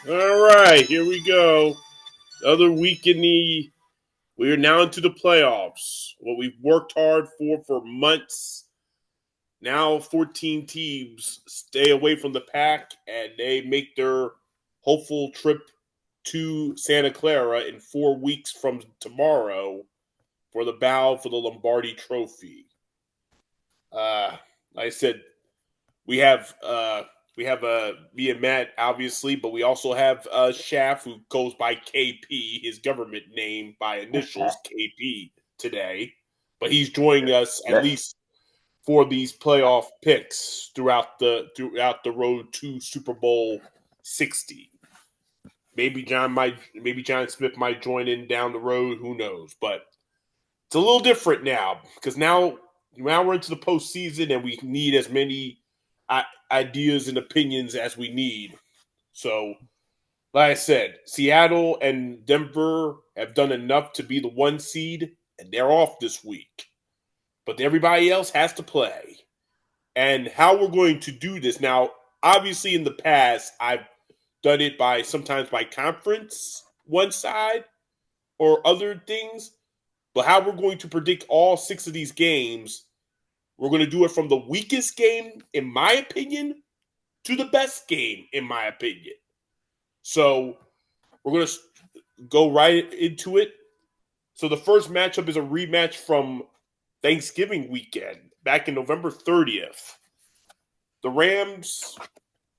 All right, here we go. Another week in the. We are now into the playoffs. What we've worked hard for months. Now 14 teams stay away from the pack and they make their hopeful trip to Santa Clara in 4 weeks from tomorrow for the battle for the Lombardi Trophy. Like I said, we have me and Matt, obviously, but we also have Shaft, who goes by KP, his government name by initials KP today. But he's joining us at least for these playoff picks throughout the road to Super Bowl 60. Maybe John Smith might join in down the road. Who knows? But it's a little different now because now we're into the postseason and we need as many ideas and opinions as we need. So, like I said, Seattle and Denver have done enough to be the 1 seed, and they're off this week. But everybody else has to play. And how we're going to do this now, obviously in the past, I've done it sometimes by conference, one side, or other things. But how we're going to predict all 6 of these games, we're going to do it from the weakest game, in my opinion, to the best game, in my opinion. So we're going to go right into it. So the first matchup is a rematch from Thanksgiving weekend, back in November 30th. The Rams,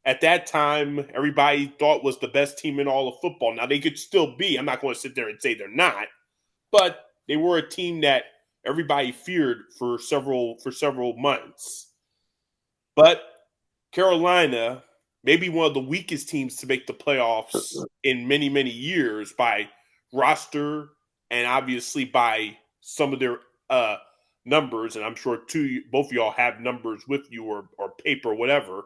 at that time, everybody thought was the best team in all of football. Now, they could still be. I'm not going to sit there and say they're not. But they were a team that everybody feared for several months. But Carolina, maybe one of the weakest teams to make the playoffs in many, many years by roster and obviously by some of their numbers. And I'm sure both of y'all have numbers with you or paper, whatever,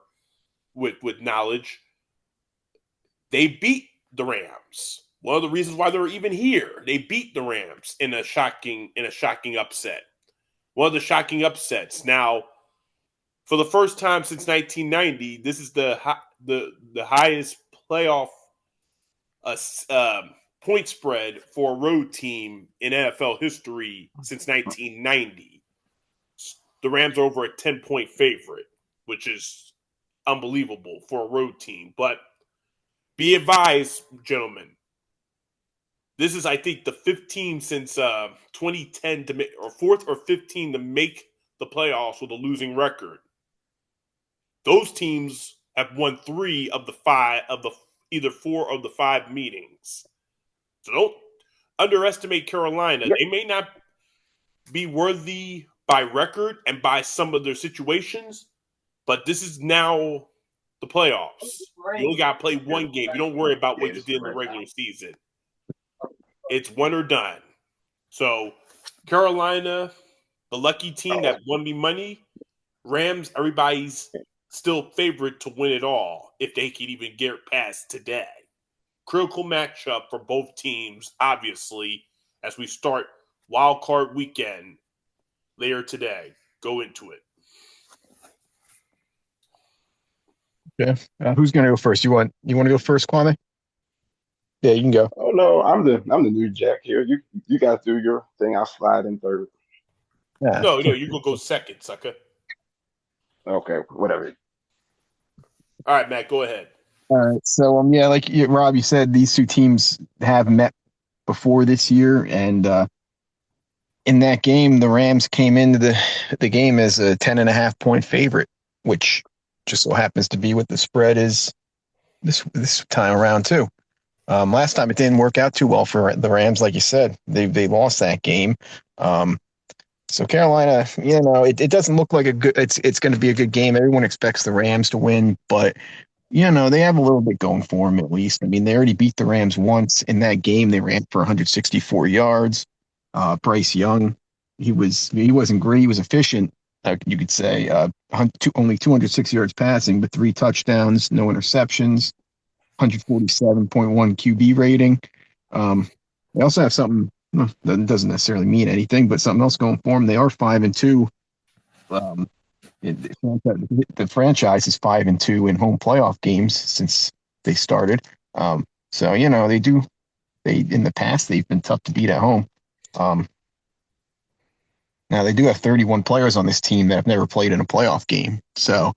with knowledge. They beat the Rams. One of the reasons why they're even here, they beat the Rams in a shocking upset. One of the shocking upsets. Now, for the first time since 1990, this is the highest playoff point spread for a road team in NFL history since 1990. The Rams are over a 10-point favorite, which is unbelievable for a road team. But be advised, gentlemen, this is, I think, the 5th team since 2010 to make, or 4th or 5th team to make the playoffs with a losing record. Those teams have won 3 of the 5 of the either 4 of the 5 meetings. So don't underestimate Carolina. They may not be worthy by record and by some of their situations, but this is now the playoffs. You only got to play one game. You don't worry about what you did in the regular season. It's one or done. So Carolina, the lucky team that won me money. Rams, everybody's still favorite to win it all if they can even get past today. Critical matchup for both teams, obviously, as we start WildCard weekend later today. Go into it. Yeah. Who's going to go first? You want to go first, Kwame? Yeah, you can go. Oh no, I'm the new Jack here. You guys do your thing. I'll slide in third. Yeah. No, you can go second, sucker. Okay, whatever. All right, Matt, go ahead. All right. So, like Rob, you said, these 2 teams have met before this year, and in that game, the Rams came into the game as a 10.5-point favorite, which just so happens to be what the spread is this time around too. Last time it didn't work out too well for the Rams, like you said. They lost that game. So Carolina, it doesn't look like a good. It's going to be a good game. Everyone expects the Rams to win, but they have a little bit going for them at least. I mean, they already beat the Rams once in that game. They ran for 164 yards. Bryce Young, he wasn't great. He was efficient, you could say. Only 206 yards passing, but 3 touchdowns, no interceptions, 147.1 QB rating. They also have something that doesn't necessarily mean anything, but something else going for them. They are 5-2. The franchise is 5-2 in home playoff games since they started. So they in the past they've been tough to beat at home. Um, Now they do have 31 players on this team that have never played in a playoff game. So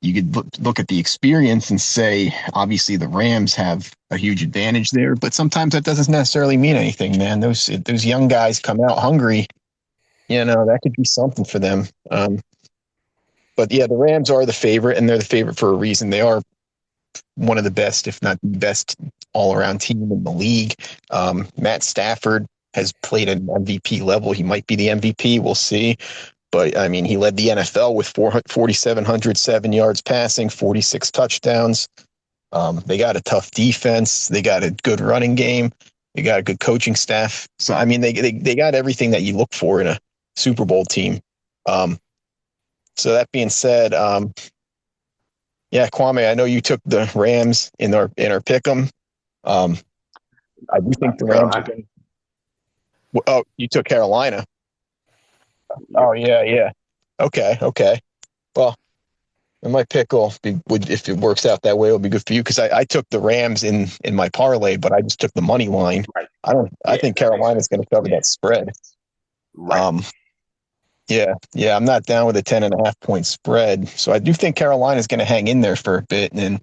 you could look at the experience and say, obviously the Rams have a huge advantage there, but sometimes that doesn't necessarily mean anything, man. Those young guys come out hungry. That could be something for them. But yeah, the Rams are the favorite, and they're the favorite for a reason. They are one of the best, if not the best, all-around team in the league. Matt Stafford has played at an MVP level. He might be the MVP. We'll see. But I mean, he led the NFL with 4,707 yards passing, 46 touchdowns. They got a tough defense. They got a good running game. They got a good coaching staff. So I mean, they got everything that you look for in a Super Bowl team. So that being said, yeah, Kwame, I know you took the Rams in our pick'em. I do think the Rams are Carolina. going. Oh, you took Carolina. Yep. Oh yeah. Okay. Well, my pick if it works out that way, it'll be good for you because I took the Rams in my parlay, but I just took the money line. Right. I Yeah, think that makes Carolina's sense. going to cover Yeah. that spread. Right. Um, yeah, I'm not down with a 10.5 point spread, so I do think Carolina's going to hang in there for a bit, and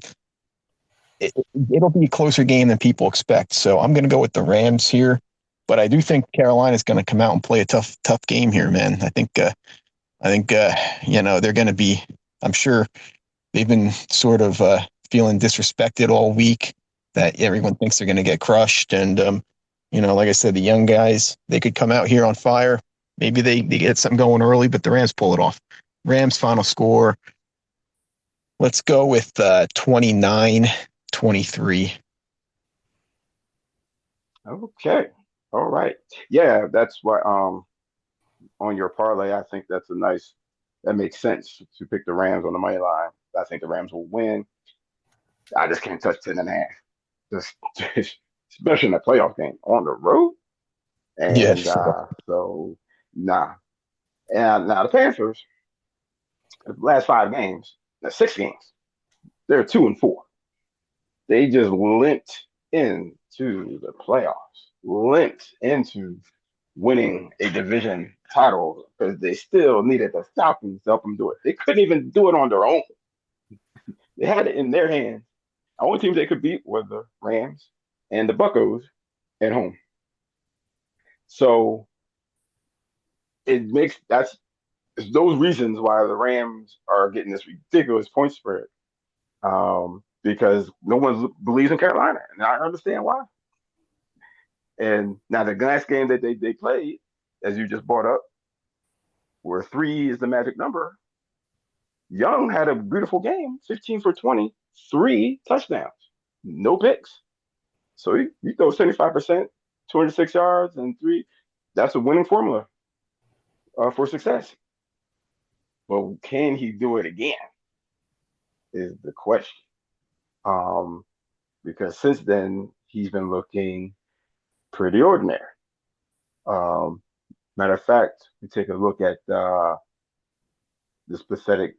it'll be a closer game than people expect. So I'm going to go with the Rams here, but I do think Carolina's going to come out and play a tough game here, man. I think they're going to be. I'm sure they've been sort of feeling disrespected all week. That everyone thinks they're going to get crushed, and like I said, the young guys they could come out here on fire. Maybe they get something going early, but the Rams pull it off. Rams final score. Let's go with 29-23. Okay. All right. Yeah, that's why. On your parlay, I think that makes sense to pick the Rams on the money line. I think the Rams will win. I just can't touch 10.5. Just especially in a playoff game on the road. Yeah, And so nah. And now the Panthers, the last 5 games, the 6 games, they're 2-4. They just limped into the playoffs, limped into winning a division title because they still needed the Falcons to help them do it. They couldn't even do it on their own. They had it in their hands. The only teams they could beat were the Rams and the Buccos at home. So that's those reasons why the Rams are getting this ridiculous point spread. Because no one believes in Carolina, and I understand why. And now the last game that they played, as you just brought up, where 3 is the magic number. Young had a beautiful game, 15 for 20, 3 touchdowns, no picks. So you throw 75%, 206 yards, and 3. That's a winning formula for success. But can he do it again? Is the question. Um, because since then he's been looking pretty ordinary. Um, Matter of fact, we take a look at this pathetic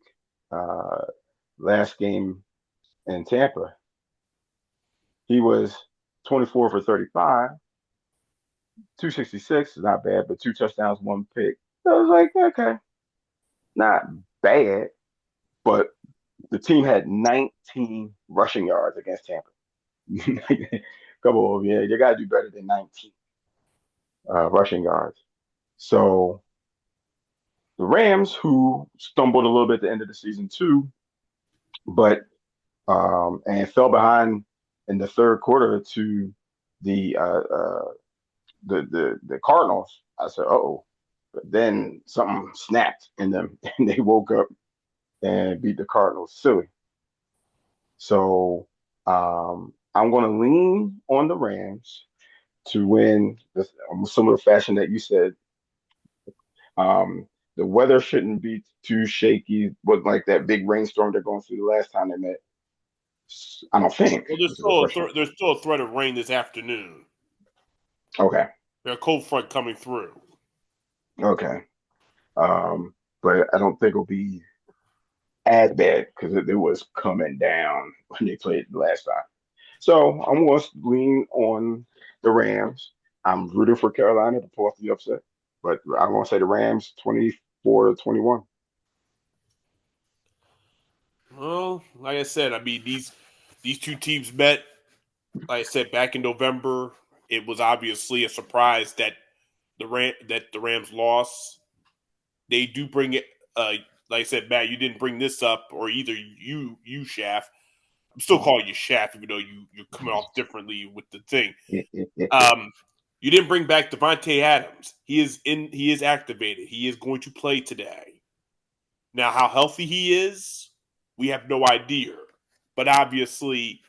uh, last game in Tampa. He was 24 for 35, 266 is not bad, but 2 touchdowns, 1 pick. So I was like, okay, not bad, but the team had 19 rushing yards against Tampa. Couple of yeah, you got to do better than 19 rushing yards. So the Rams, who stumbled a little bit at the end of the season too, but and fell behind in the third quarter to the the Cardinals. I said, oh, but then something snapped in them, and they woke up and beat the Cardinals silly. So I'm going to lean on the Rams to win this similar fashion that you said. Um, the weather shouldn't be too shaky. With like that big rainstorm they're going through the last time they met. I don't think. Well, It's a good question. there's still a threat of rain this afternoon. Okay. There's a cold front coming through. Okay. But I don't think it'll be as bad because it was coming down when they played the last time. So I'm going to lean on the Rams. I'm rooting for Carolina to pull off the upset, but I'm going to say the Rams 24-21. Well, like I said, I mean these two teams met. Like I said, back in November, it was obviously a surprise that the Rams lost. They do bring it. Like I said, Matt, you didn't bring this up, or either you Shaft. I'm still calling you Shaft, even though you're coming off differently with the thing. Um, you didn't bring back Devontae Adams. He is in. He is activated. He is going to play today. Now, how healthy he is, we have no idea. But obviously,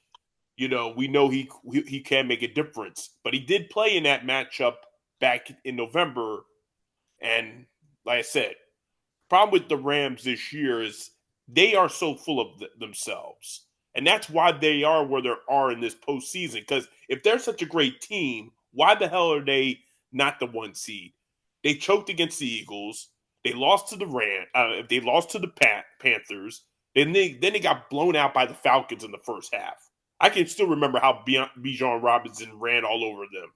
we know he can make a difference. But he did play in that matchup back in November, and like I said, problem with the Rams this year is they are so full of themselves. And that's why they are where they are in this postseason. Because if they're such a great team, why the hell are they not the one seed? They choked against the Eagles. They lost to the They lost to the Panthers. Then they got blown out by the Falcons in the first half. I can still remember how Bijan Robinson ran all over them.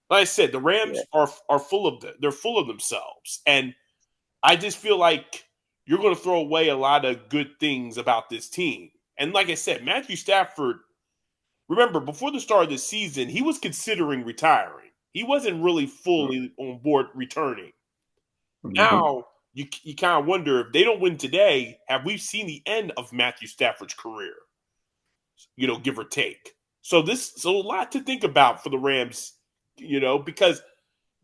Like I said, the Yeah, Rams are full of they're full of themselves, and I just feel like you're going to throw away a lot of good things about this team. And like I said, Matthew Stafford, remember, before the start of the season, he was considering retiring. He wasn't really fully on board returning. mm-hmm. Now, you kind of wonder if they don't win today, have we seen the end of Matthew Stafford's career? Give or take. So a lot to think about for the Rams, because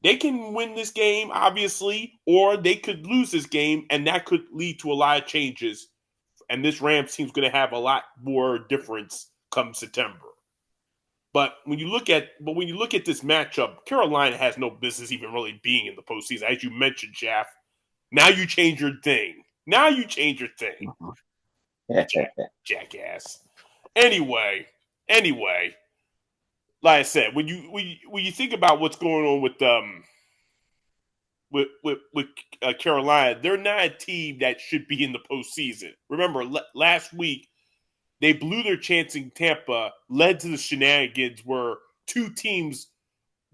they can win this game, obviously, or they could lose this game, and that could lead to a lot of changes. And this Rams team's going to have a lot more difference come September. But when you look at this matchup, Carolina has no business even really being in the postseason, as you mentioned, Jeff. Now you change your thing. Now you change your thing, jackass. Anyway, like I said, when you think about what's going on with Carolina, they're not a team that should be in the postseason. Remember, last week they blew their chance in Tampa, led to the shenanigans where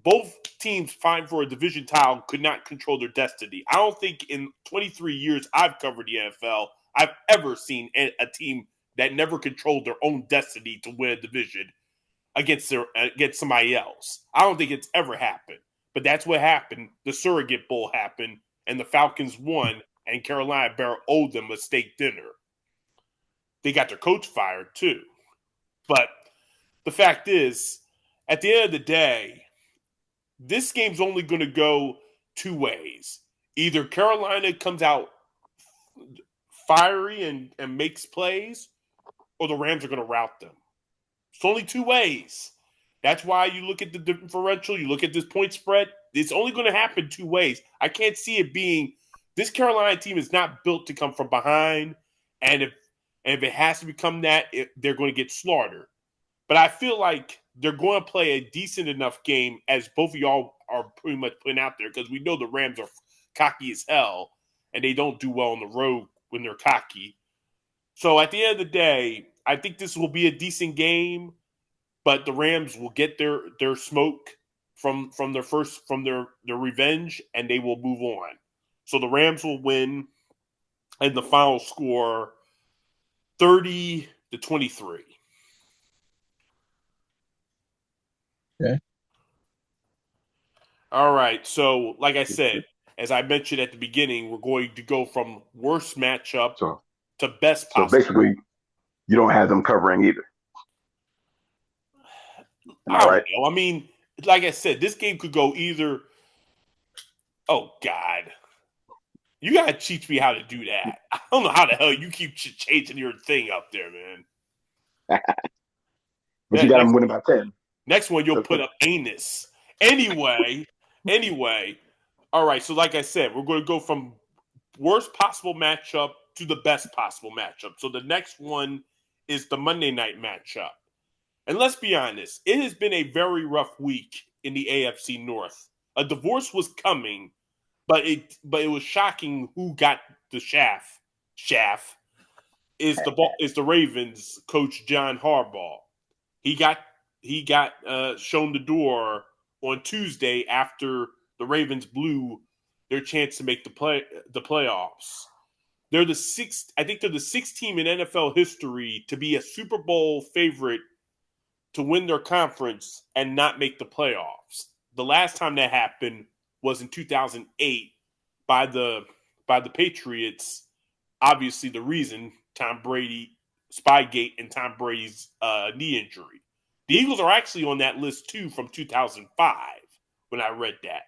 both teams vying for a division title, could not control their destiny. I don't think in 23 years I've covered the NFL, I've ever seen a team that never controlled their own destiny to win a division against somebody else. I don't think it's ever happened. But that's what happened. The surrogate bowl happened, and the Falcons won, and Carolina Bear owed them a steak dinner. They got their coach fired too. But the fact is, at the end of the day, this game's only going to go two ways. Either Carolina comes out fiery and makes plays, or the Rams are going to rout them. It's only two ways. That's why you look at the differential, you look at this point spread. It's only going to happen two ways. I can't see it being this Carolina team is not built to come from behind, and if it has to become that, they're going to get slaughtered. But I feel like they're going to play a decent enough game, as both of y'all are pretty much putting out there, because we know the Rams are cocky as hell, and they don't do well on the road when they're cocky. So at the end of the day, I think this will be a decent game, but the Rams will get their smoke from their revenge, and they will move on. So the Rams will win, and the final score 30-23. Okay. All right. So, like I said, as I mentioned at the beginning, we're going to go from worst matchup So, to best so possible. basically, you don't have them covering either. Am I I don't right? know. I mean, like I said, this game could go either. Oh God, you gotta teach me how to do that. I don't know how the hell you keep changing your thing up there, man. But you got them Next, winning by 10. next one you'll So, put up anus. Anyway. All right. So, like I said, we're going to go from worst possible matchup to the best possible matchup. So the next one is the Monday night matchup. And let's be honest, it has been a very rough week in the AFC North. A divorce was coming, but it was shocking who got the shaft. Shaft is the Ravens coach John Harbaugh. He got shown the door on Tuesday after the Ravens blew their chance to make the playoffs. They're the sixth. I think they're the sixth team in NFL history to be a Super Bowl favorite to win their conference and not make the playoffs. The last time that happened was in 2008 by the Patriots. Obviously, the reason Tom Brady, Spygate, and Tom Brady's knee injury. The Eagles are actually on that list too from 2005 when I read that.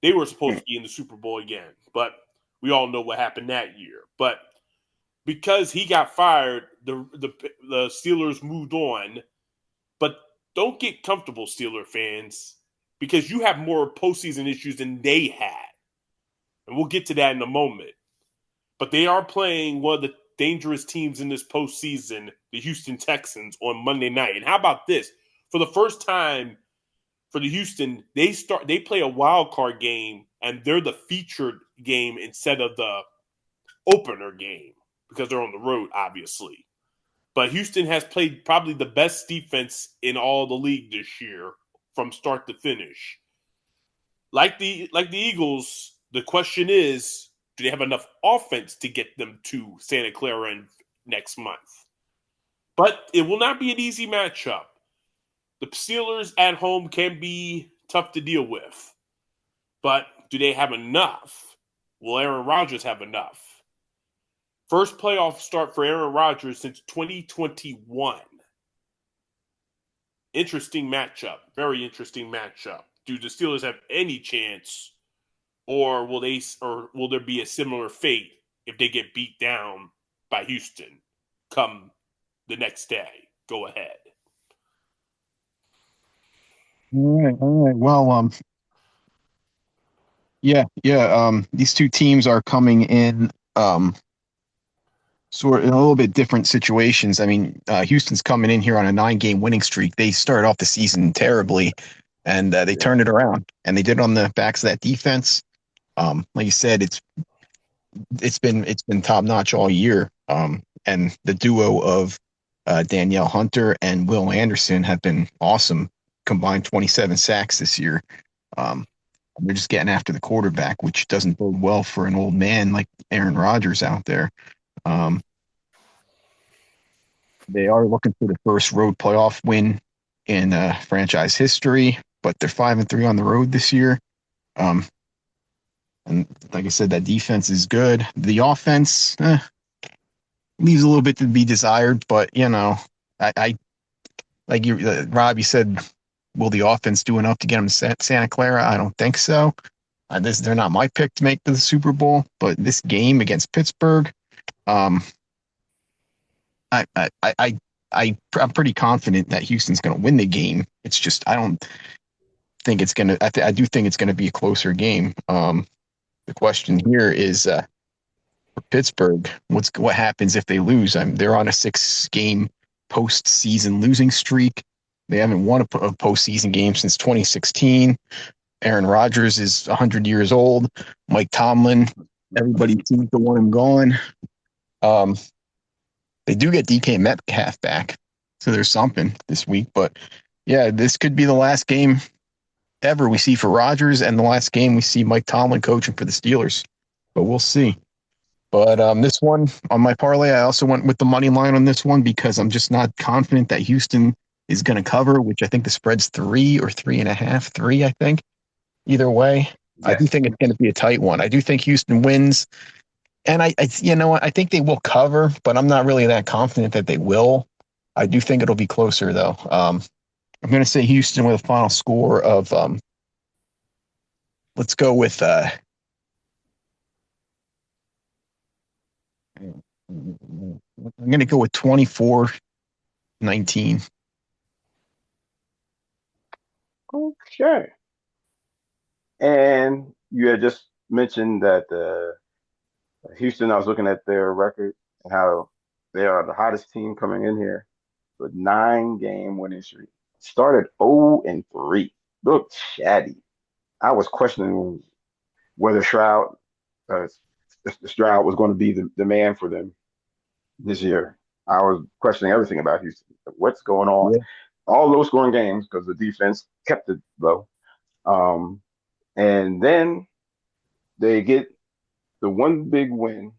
They were supposed to be in the Super Bowl again, but we all know what happened that year. But because he got fired, the Steelers moved on. But don't get comfortable, Steeler fans, because you have more postseason issues than they had. And we'll get to that in a moment. But they are playing one of the dangerous teams in this postseason, the Houston Texans, on Monday night. And how about this? For the first time for the Houston, they play a wild card game, and they're the featured game instead of the opener game because they're on the road, obviously. But Houston has played probably the best defense in all the league this year from start to finish. Like the Eagles, the question is, do they have enough offense to get them to Santa Clara next month? But it will not be an easy matchup. The Steelers at home can be tough to deal with. But do they have enough? Will Aaron Rodgers have enough? First playoff start for Aaron Rodgers since 2021. Interesting matchup. Very interesting matchup. Do the Steelers have any chance, or will there be a similar fate if they get beat down by Houston come the next day? Go ahead. All right. Well, yeah. These two teams are coming in sort of in a little bit different situations. I mean, Houston's coming in here on a 9-game winning streak. They started off the season terribly, and they turned it around, and they did it on the backs of that defense. Like you said, it's been top notch all year. And the duo of Danielle Hunter and Will Anderson have been awesome. Combined 27 sacks this year. They're just getting after the quarterback, which doesn't bode well for an old man like Aaron Rodgers out there. They are looking for the first road playoff win in franchise history, but they're 5-3 on the road this year. And like I said, that defense is good. The offense leaves a little bit to be desired, but I like you, Rob. You said, will the offense do enough to get them to Santa Clara? I don't think so. They're not my pick to make the Super Bowl, but this game against Pittsburgh, I'm pretty confident that Houston's going to win the game. It's just I don't think it's going to. I do think it's going to be a closer game. The question here is for Pittsburgh, what happens if they lose? They're on a 6-game postseason losing streak. They haven't won a postseason game since 2016. Aaron Rodgers is 100 years old. Mike Tomlin, everybody seems to want him gone. They do get DK Metcalf back, so there's something this week. But yeah, this could be the last game ever we see for Rodgers, and the last game we see Mike Tomlin coaching for the Steelers. But we'll see. But this one on my parlay, I also went with the money line on this one because I'm just not confident that Houston is going to cover, which I think the spread's 3 or 3.5, 3. I think either way, yes. I do think it's going to be a tight one. I do think Houston wins, and I think they will cover, but I'm not really that confident that they will. I do think it'll be closer though. I'm going to say Houston with a final score of let's go with I'm going to go with 24-19. Okay. And you had just mentioned that Houston, I was looking at their record and how they are the hottest team coming in here with 9-game winning streak. Started 0-3. Looked chatty. I was questioning whether Stroud was going to be the man for them this year. I was questioning everything about Houston. What's going on? Yeah. All low scoring games because the defense kept it low. Um, and then they get the one big win,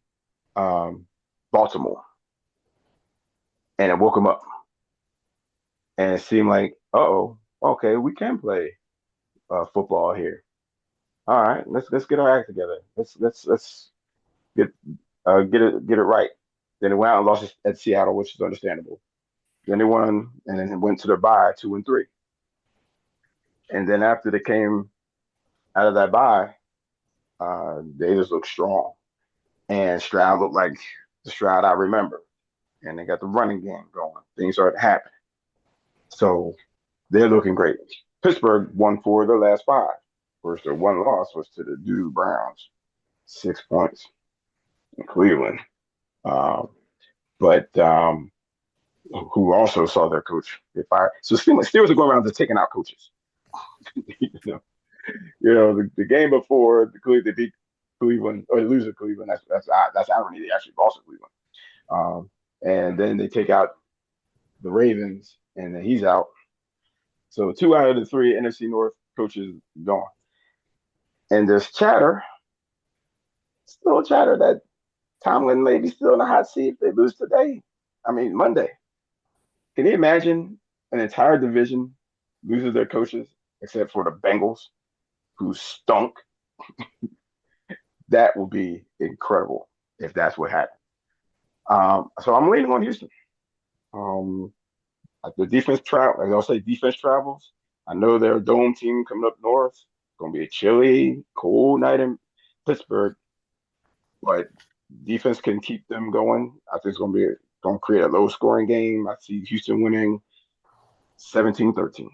um, Baltimore, and it woke them up. And it seemed like, oh, okay, we can play football here. All right, let's get our act together. Let's get get it right. Then they went out and lost at Seattle, which is understandable. Then they won, and then went to their bye 2-3. And then after they came out of that bye, they just looked strong. And Stroud looked like the Stroud I remember. And they got the running game going. Things started happening. So they're looking great. Pittsburgh won 4 of their last 5. First, their one loss was to the Doo Browns, 6 points in Cleveland. Um, but who also saw their coach get fired. So Steelers are going around to taking out coaches. you know, the game before they beat Cleveland or they lose to Cleveland. That's irony. They actually lost to Cleveland. And then they take out the Ravens, and then he's out. So 2 out of the 3 NFC North coaches gone. And there's still chatter that Tomlin may be still in the hot seat if they lose today. I mean, Monday. Can you imagine an entire division loses their coaches except for the Bengals, who stunk? That will be incredible if that's what happened. So I'm leaning on Houston. Um, the defense travel, like I'll say, defense travels. I know they're a dome team coming up north. It's gonna be a chilly, cold night in Pittsburgh, but defense can keep them going. I think it's gonna create a low scoring game. I see Houston winning 17-13.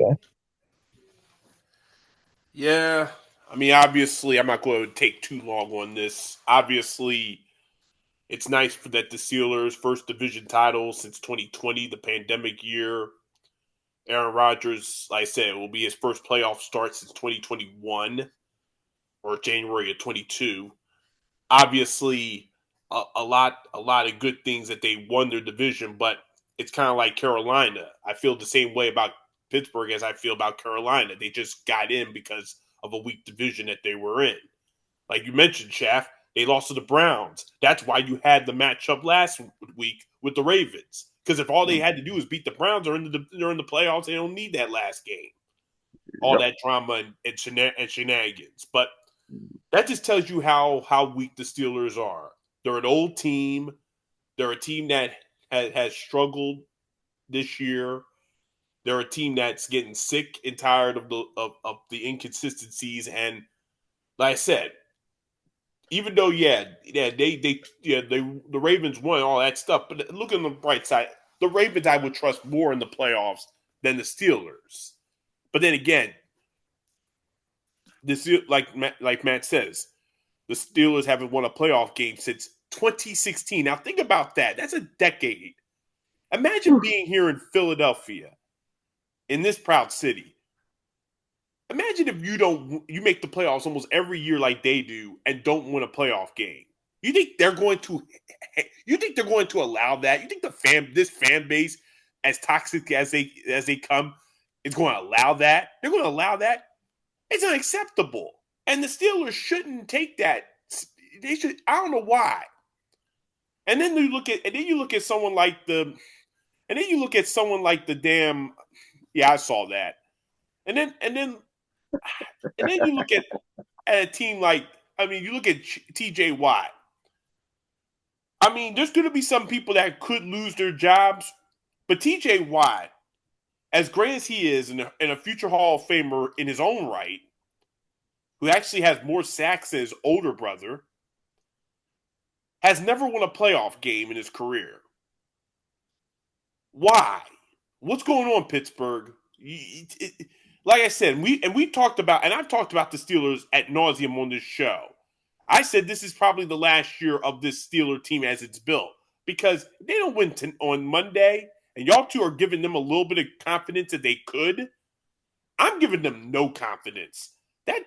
Okay. Yeah. I mean, obviously, I'm not going to take too long on this. Obviously, it's nice for that the Steelers' first division title since 2020, the pandemic year. Aaron Rodgers, like I said, will be his first playoff start since 2021 or January of 22. Obviously, a lot of good things that they won their division, but it's kind of like Carolina. I feel the same way about Pittsburgh as I feel about Carolina. They just got in because of a weak division that they were in. Like you mentioned, Shaft, they lost to the Browns. That's why you had the matchup last week with the Ravens. Because if all they had to do is beat the Browns, they're in the playoffs. They don't need that last game. All Yep. that drama and shenanigans. But that just tells you how weak the Steelers are. They're an old team. They're a team that has struggled this year. They're a team that's getting sick and tired of the inconsistencies. And like I said, even though the Ravens won all that stuff, but look on the bright side, the Ravens I would trust more in the playoffs than the Steelers. But then again, this like Matt says, the Steelers haven't won a playoff game since 2016. Now think about that. That's a decade. Imagine being here in Philadelphia, in this proud city. Imagine if you make the playoffs almost every year like they do and don't win a playoff game. You think they're going to allow that? You think this fan base, as toxic as they come, is going to allow that? They're going to allow that? It's unacceptable. And the Steelers shouldn't take that. They should. I don't know why. And then you look at someone like the damn. Yeah, I saw that. And then you look at a team like, I mean, you look at T.J. Watt. I mean, there's going to be some people that could lose their jobs, but T.J. Watt, as great as he is, and a future Hall of Famer in his own right, who actually has more sacks than his older brother, has never won a playoff game in his career. Why? What's going on, Pittsburgh? Like I said, I've talked about the Steelers ad nauseum on this show. I said this is probably the last year of this Steeler team as it's built, because if they don't win on Monday, and y'all two are giving them a little bit of confidence that they could, I'm giving them no confidence. That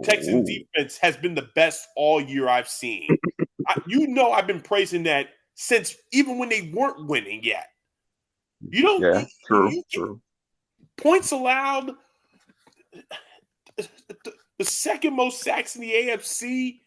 Texans defense has been the best all year I've seen. I've been praising that since even when they weren't winning yet. You don't Yeah, true. points allowed, the second most sacks in the AFC.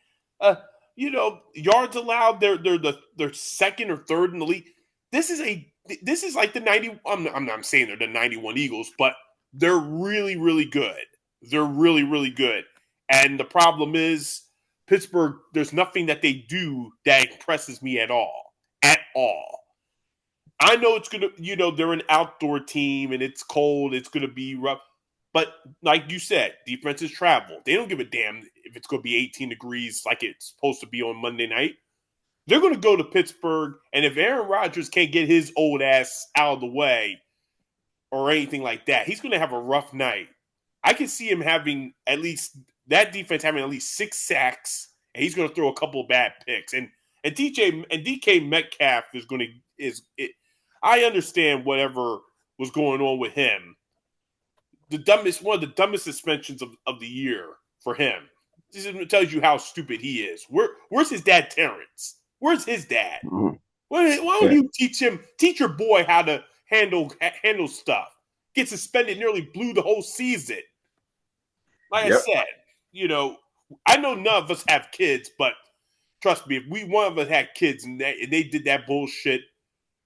Yards allowed, they're second or third in the league. This is like the 90. I'm not saying they're the 91 Eagles, but they're really, really good. They're really, really good. And the problem is Pittsburgh, there's nothing that they do that impresses me at all. At all. I know it's going to, they're an outdoor team and it's cold. It's going to be rough. But like you said, defenses travel. They don't give a damn if it's going to be 18 degrees like it's supposed to be on Monday night. They're going to go to Pittsburgh, and if Aaron Rodgers can't get his old ass out of the way or anything like that, he's going to have a rough night. I can see him having at least that defense having at least 6 sacks, and he's going to throw a couple of bad picks. And DK Metcalf I understand whatever was going on with him. One of the dumbest suspensions of the year for him. This tells you how stupid he is. Where's his dad, Terrence? Where's his dad? Mm-hmm. Why don't you teach your boy how to handle stuff? Get suspended, nearly blew the whole season. Like I said, I know none of us have kids, but trust me, if one of us had kids and they did that bullshit,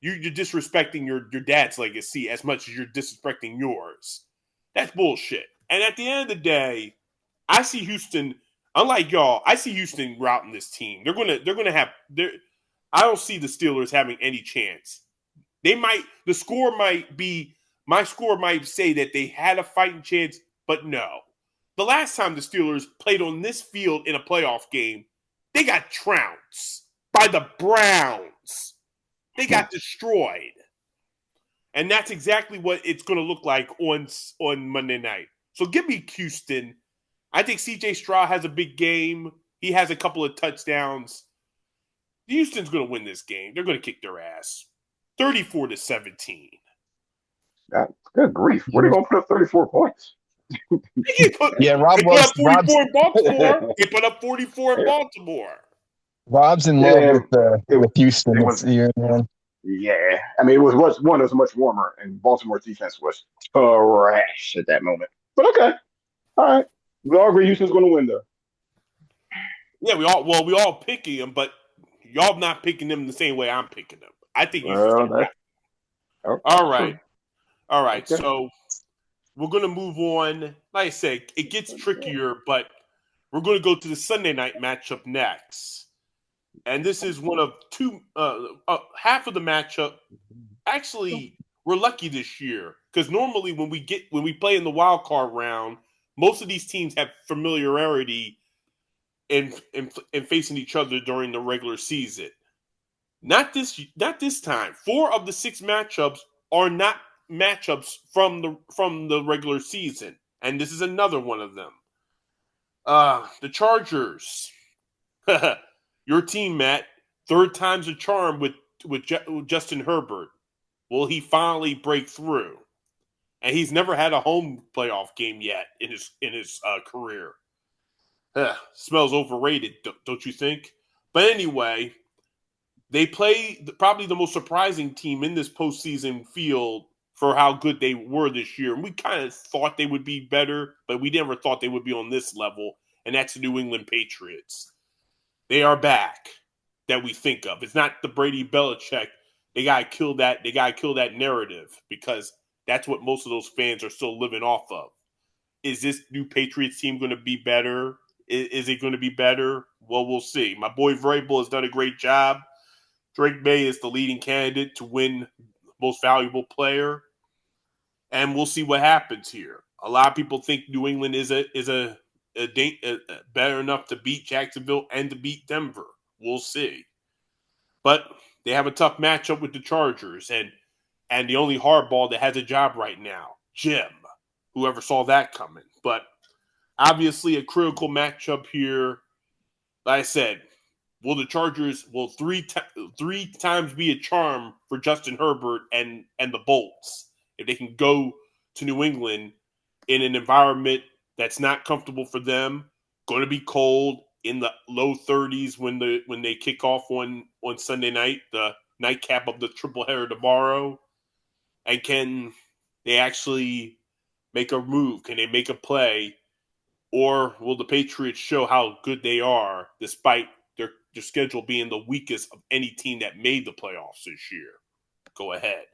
you're disrespecting your dad's legacy as much as you're disrespecting yours. That's bullshit. And at the end of the day, I see Houston, unlike y'all, I see Houston routing this team. They're gonna have. I don't see the Steelers having any chance. My score might say that they had a fighting chance, but no. The last time the Steelers played on this field in a playoff game, they got trounced by the Browns. They got destroyed. And that's exactly what it's going to look like on Monday night. So give me Houston. I think C.J. Stroud has a big game. He has a couple of touchdowns. Houston's going to win this game. They're going to kick their ass. 34-17. Good grief. Where are they going to put up 34 points? Rob put up 44 in Baltimore. They put up 44 in Baltimore. Rob's in love with Houston this year, man. Yeah. I mean, it was much warmer, and Baltimore's defense was trash at that moment. But okay. All right. We all agree Houston's going to win, though. Yeah, we all picking them, but y'all not picking them the same way I'm picking them. I think Houston's going to win. Okay. All right. Okay. So we're going to move on. Like I said, it gets trickier, but we're going to go to the Sunday night matchup next. And this is one of two, half of the matchup. Actually, we're lucky this year because normally when we play in the wild card round, most of these teams have familiarity in facing each other during the regular season. Not this time. 4 of the 6 matchups are not matchups from the regular season, and this is another one of them. The Chargers. Your team, Matt, 3rd time's a charm with Justin Herbert. Will he finally break through? And he's never had a home playoff game yet in his career. Smells overrated, don't you think? But anyway, they play probably the most surprising team in this postseason field for how good they were this year. And we kind of thought they would be better, but we never thought they would be on this level, and that's the New England Patriots. They are back that we think of. It's not the Brady Belichick. They gotta kill that narrative because that's what most of those fans are still living off of. Is this new Patriots team going to be better? Is it going to be better? Well, we'll see. My boy Vrabel has done a great job. Drake May is the leading candidate to win most valuable player, and we'll see what happens here. A lot of people think New England is better enough to beat Jacksonville and to beat Denver. We'll see. But they have a tough matchup with the Chargers and the only hardball that has a job right now, Jim. Whoever saw that coming. But obviously a critical matchup here. Like I said, will the Chargers three times be a charm for Justin Herbert and the Bolts if they can go to New England in an environment that's not comfortable for them, going to be cold, in the low 30s when they kick off on Sunday night, the nightcap of the triple header tomorrow? And can they actually make a move? Can they make a play? Or will the Patriots show how good they are despite their schedule being the weakest of any team that made the playoffs this year? Go ahead.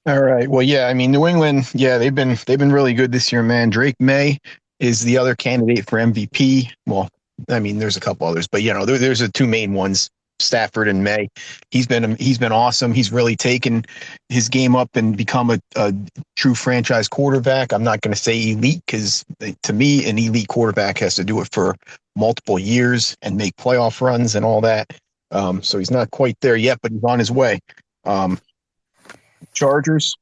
All right. Well, yeah, I mean, New England, yeah, they've been really good this year, man. Drake May is the other candidate for MVP. Well, I mean, there's a couple others, but there's the two main ones, Stafford and May. He's been awesome. He's really taken his game up and become a true franchise quarterback. I'm not going to say elite because to me, an elite quarterback has to do it for multiple years and make playoff runs and all that. So he's not quite there yet, but he's on his way. Chargers.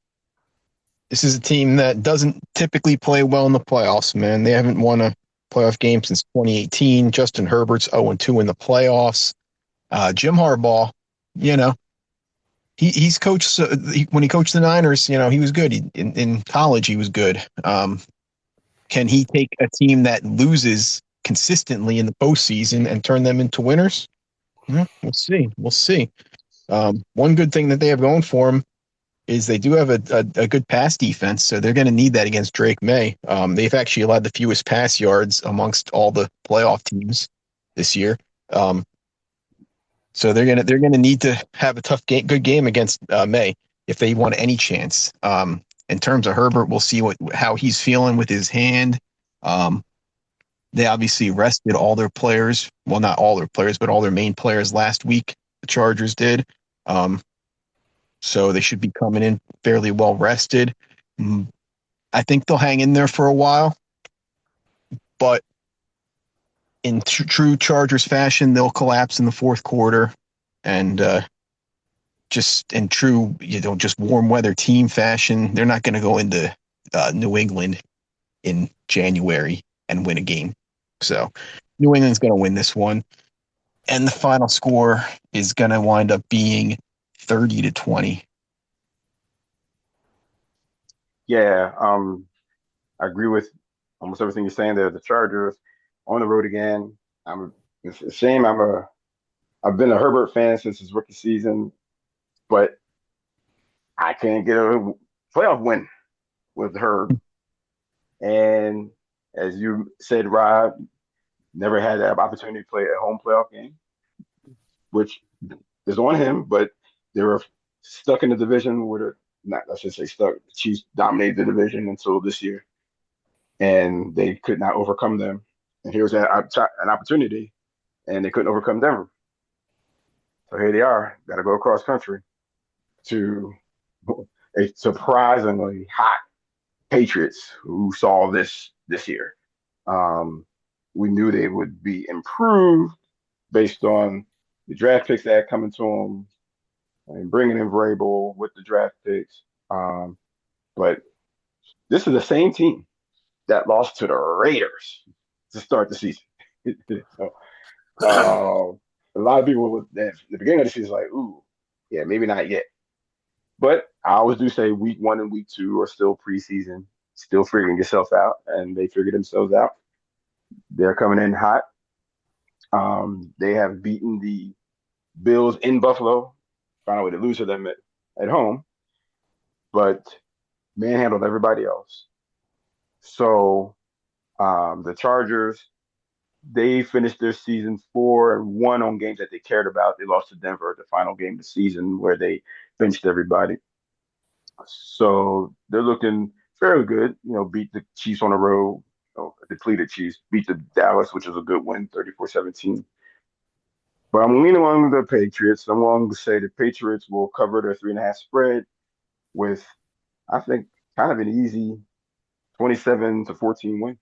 This is a team that doesn't typically play well in the playoffs, man. They haven't won a playoff game since 2018. Justin Herbert's 0-2 in the playoffs. Jim Harbaugh, he's coached when he coached the Niners. He was good. In college, he was good. Can he take a team that loses consistently in the postseason and turn them into winners? Yeah, we'll see. We'll see. One good thing that they have going for them is they do have a good pass defense, so they're going to need that against Drake May. They've actually allowed the fewest pass yards amongst all the playoff teams this year. So they're gonna need to have a good game against May if they want any chance. In terms of Herbert, we'll see how he's feeling with his hand. They obviously rested all their players. Well, not all their players, but all their main players last week. The Chargers did. So they should be coming in fairly well rested. I think they'll hang in there for a while, but in true Chargers fashion, they'll collapse in the fourth quarter, and just in true, just warm weather team fashion, they're not going to go into New England in January and win a game. So New England's going to win this one, and the final score is going to wind up being 30-20. Yeah, I agree with almost everything you're saying there. The Chargers on the road again. It's a shame. I've been a Herbert fan since his rookie season, but I can't get a playoff win with Herb. And as you said, Rob, never had that opportunity to play a home playoff game, which is on him, but they were stuck in the division with not, I should say stuck. The Chiefs dominated the division until this year, and they could not overcome them. And here's an opportunity, and they couldn't overcome Denver. So here they are, got to go across country to a surprisingly hot Patriots who saw this year. We knew they would be improved based on the draft picks that had coming to them and bringing in Vrabel with the draft picks. But this is the same team that lost to the Raiders to start the season. So, a lot of people at the beginning of the season like, ooh, yeah, maybe not yet. But I always do say week 1 and week 2 are still preseason, still figuring yourself out, and they figured themselves out. They're coming in hot. They have beaten the Bills in Buffalo, found a way to lose to them at home, but manhandled everybody else. So the Chargers, they finished their season 4-1 on games that they cared about. They lost to Denver, the final game of the season, where they benched everybody. So they're looking fairly good. Beat the Chiefs on the road, depleted Chiefs, beat the Dallas, which was a good win, 34-17. But I'm leaning on the Patriots. I'm willing to say the Patriots will cover their 3.5 spread with, I think, kind of an easy 27-14 win.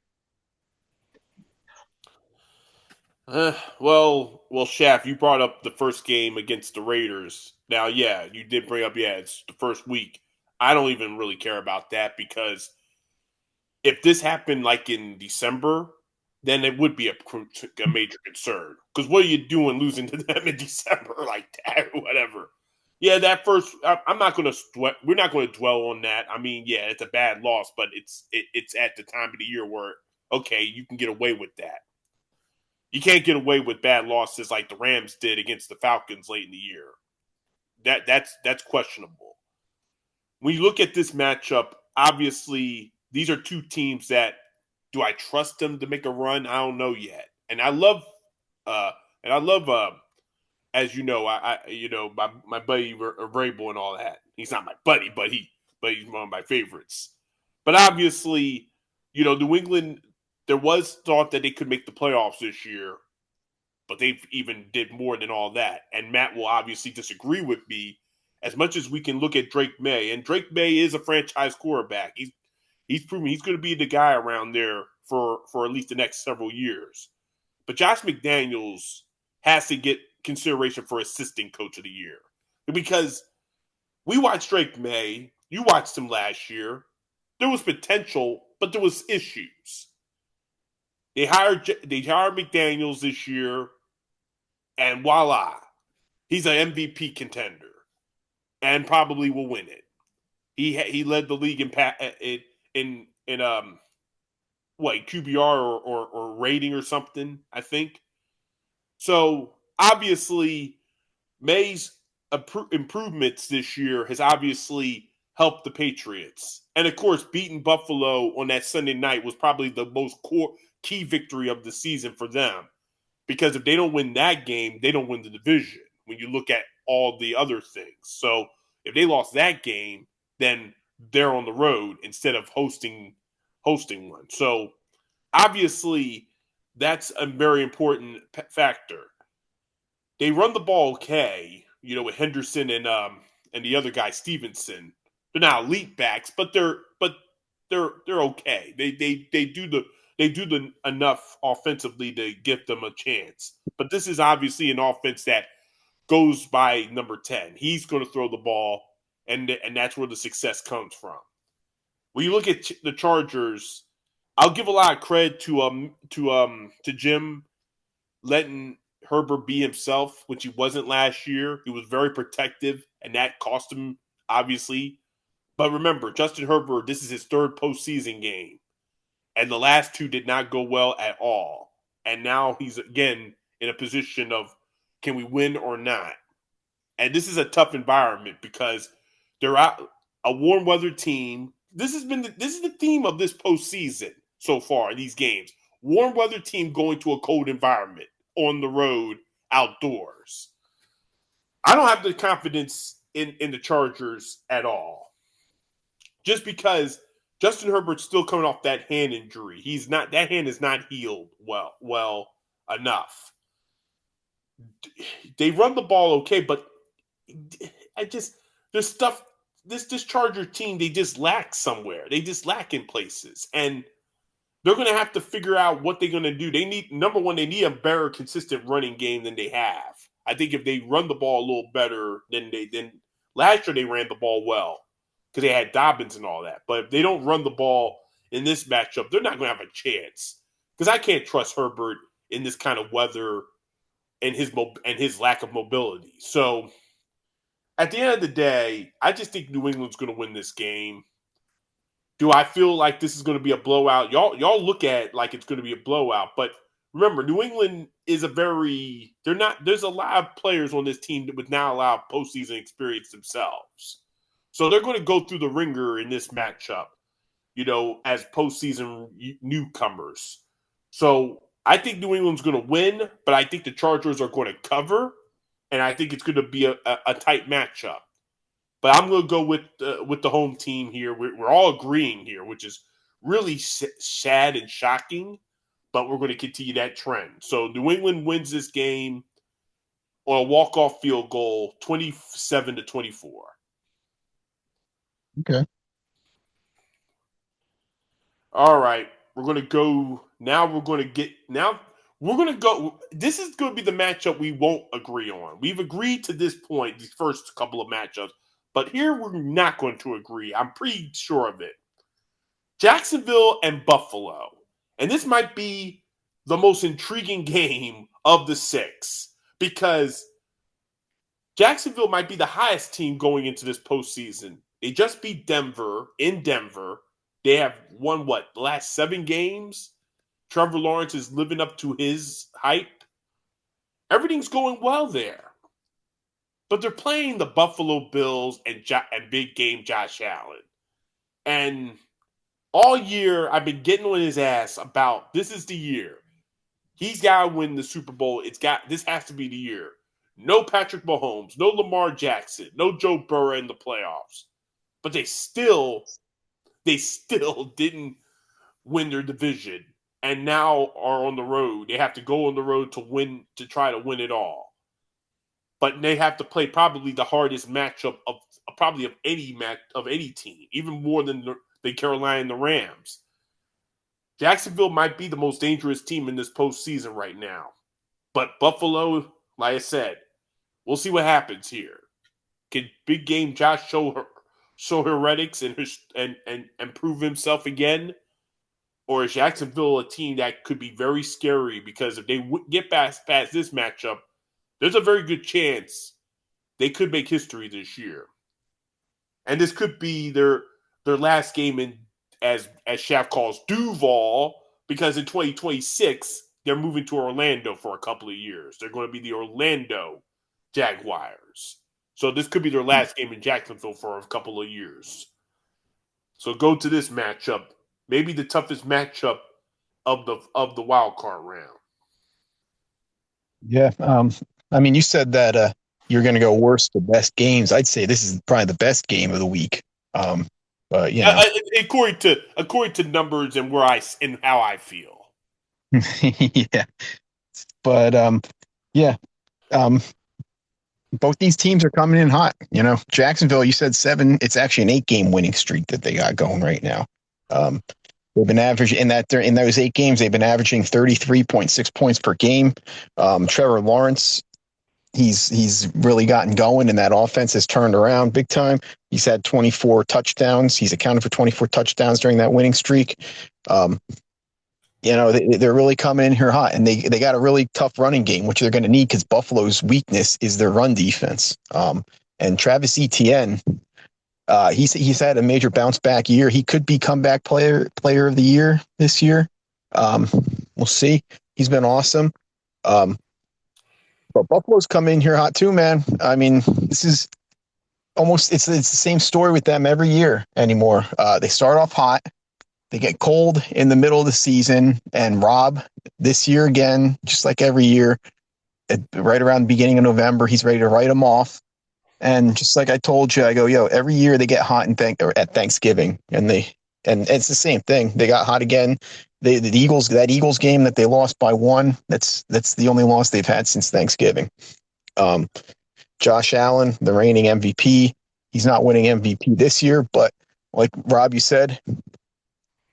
Well, Shaft, you brought up the first game against the Raiders. Now, yeah, you did bring up, it's the first week. I don't even really care about that because if this happened like in December, then it would be a major concern. Because what are you doing losing to them in December like that or whatever? Yeah, that first, I'm not going to, we're not going to dwell on that. I mean, yeah, it's a bad loss, but it's at the time of the year where okay, you can get away with that. You can't get away with bad losses like the Rams did against the Falcons late in the year. That's questionable. When you look at this matchup, obviously these are two teams that, do I trust them to make a run? I don't know yet. And I love as you know, my buddy Vrabel and all that. He's not my buddy, but he's one of my favorites. But obviously, New England, there was thought that they could make the playoffs this year, but they've even did more than all that. And Matt will obviously disagree with me. As much as we can look at Drake May, and Drake May is a franchise quarterback. He's proven he's going to be the guy around there for at least the next several years. But Josh McDaniels has to get consideration for assistant coach of the year. Because we watched Drake May. You watched him last year. There was potential, but there was issues. They hired McDaniels this year, and voila, he's an MVP contender, and probably will win it. He led the league in QBR or rating or something, I think. So obviously, May's improvements this year has obviously helped the Patriots. And of course, beating Buffalo on that Sunday night was probably the most key victory of the season for them. Because if they don't win that game, they don't win the division when you look at all the other things. So if they lost that game, then they're on the road instead of hosting one. So obviously, that's a very important factor. They run the ball okay, with Henderson and the other guy Stevenson. They're not elite backs, but they're okay. They do the enough offensively to give them a chance. But this is obviously an offense that goes by number 10. He's going to throw the ball, and that's where the success comes from. When you look at the Chargers, I'll give a lot of credit to Jim letting Herbert be himself, which he wasn't last year. He was very protective, and that cost him, obviously. But remember, Justin Herbert, this is his third postseason game, and the last two did not go well at all. And now he's again in a position of, can we win or not? And this is a tough environment because they're out a warm weather team. This is the theme of this postseason so far in these games. Warm weather team going to a cold environment on the road outdoors. I don't have the confidence in the Chargers at all. Just because Justin Herbert's still coming off that hand injury. That hand is not healed well enough. They run the ball okay, but there's stuff, this Charger team, they just lack somewhere. They just lack in places. And they're going to have to figure out what they're going to do. They need, number one, they need a better consistent running game than they have. I think if they run the ball a little better than last year, they ran the ball well because they had Dobbins and all that. But if they don't run the ball in this matchup, they're not going to have a chance because I can't trust Herbert in this kind of weather and his lack of mobility. So at the end of the day, I just think New England's going to win this game. Do I feel like this is going to be a blowout? Y'all look at it like it's going to be a blowout, but remember, New England is there's a lot of players on this team that would now allow postseason experience themselves. So they're going to go through the ringer in this matchup, as postseason newcomers. So I think New England's going to win, but I think the Chargers are going to cover, and I think it's going to be a tight matchup. But I'm going to go with the home team here. We're all agreeing here, which is really sad and shocking, but we're going to continue that trend. So New England wins this game on a walk-off field goal, 27-24. Okay. All right. We're going to go – this is going to be the matchup we won't agree on. We've agreed to this point, these first couple of matchups. But here we're not going to agree. I'm pretty sure of it. Jacksonville and Buffalo. And this might be the most intriguing game of the 6 because Jacksonville might be the highest team going into this postseason. They just beat Denver in Denver. They have won, the last 7 games? Trevor Lawrence is living up to his hype. Everything's going well there. But they're playing the Buffalo Bills and big game Josh Allen. And all year, I've been getting on his ass about this is the year. He's got to win the Super Bowl. This has to be the year. No Patrick Mahomes, no Lamar Jackson, no Joe Burrow in the playoffs. But they still didn't win their division and now are on the road. They have to go on the road to try to win it all. But they have to play probably the hardest matchup of any team, even more than the Carolina and the Rams. Jacksonville might be the most dangerous team in this postseason right now. But Buffalo, like I said, we'll see what happens here. Can big game Josh show heretics and prove himself again? Or is Jacksonville a team that could be very scary because if they get past this matchup, there's a very good chance they could make history this year. And this could be their last game in, as Shaft calls, Duval, because in 2026, they're moving to Orlando for a couple of years. They're going to be the Orlando Jaguars. So this could be their last game in Jacksonville for a couple of years. So go to this matchup, maybe the toughest matchup of the wild card round. Yeah. I mean, you said that you're going to go worst to best games. I'd say this is probably the best game of the week. But you know, according to numbers and how I feel. yeah. But yeah. Both these teams are coming in hot. You know, Jacksonville, you said 7. It's actually an 8-game winning streak that they got going right now. They've been averaging in those 8 games. They've been averaging 33.6 points per game. Trevor Lawrence, he's really gotten going, and that offense has turned around big time. He's had 24 touchdowns. He's accounted for 24 touchdowns during that winning streak. You know, they're really coming in here hot, and they got a really tough running game, which they're going to need because Buffalo's weakness is their run defense. And Travis Etienne, he's had a major bounce back year. He could be comeback player of the year this year. We'll see. He's been awesome. But Buffalo's coming in here hot too, man. I mean, this is almost it's the same story with them every year anymore. They start off hot. They get cold in the middle of the season, and Rob, this year again, just like every year, right around the beginning of November, he's ready to write them off. And just like I told you, I go, every year they get hot at Thanksgiving, and it's the same thing. They got hot again. The Eagles game that they lost by 1, that's the only loss they've had since Thanksgiving. Josh Allen, the reigning MVP, he's not winning MVP this year, but like Rob, you said,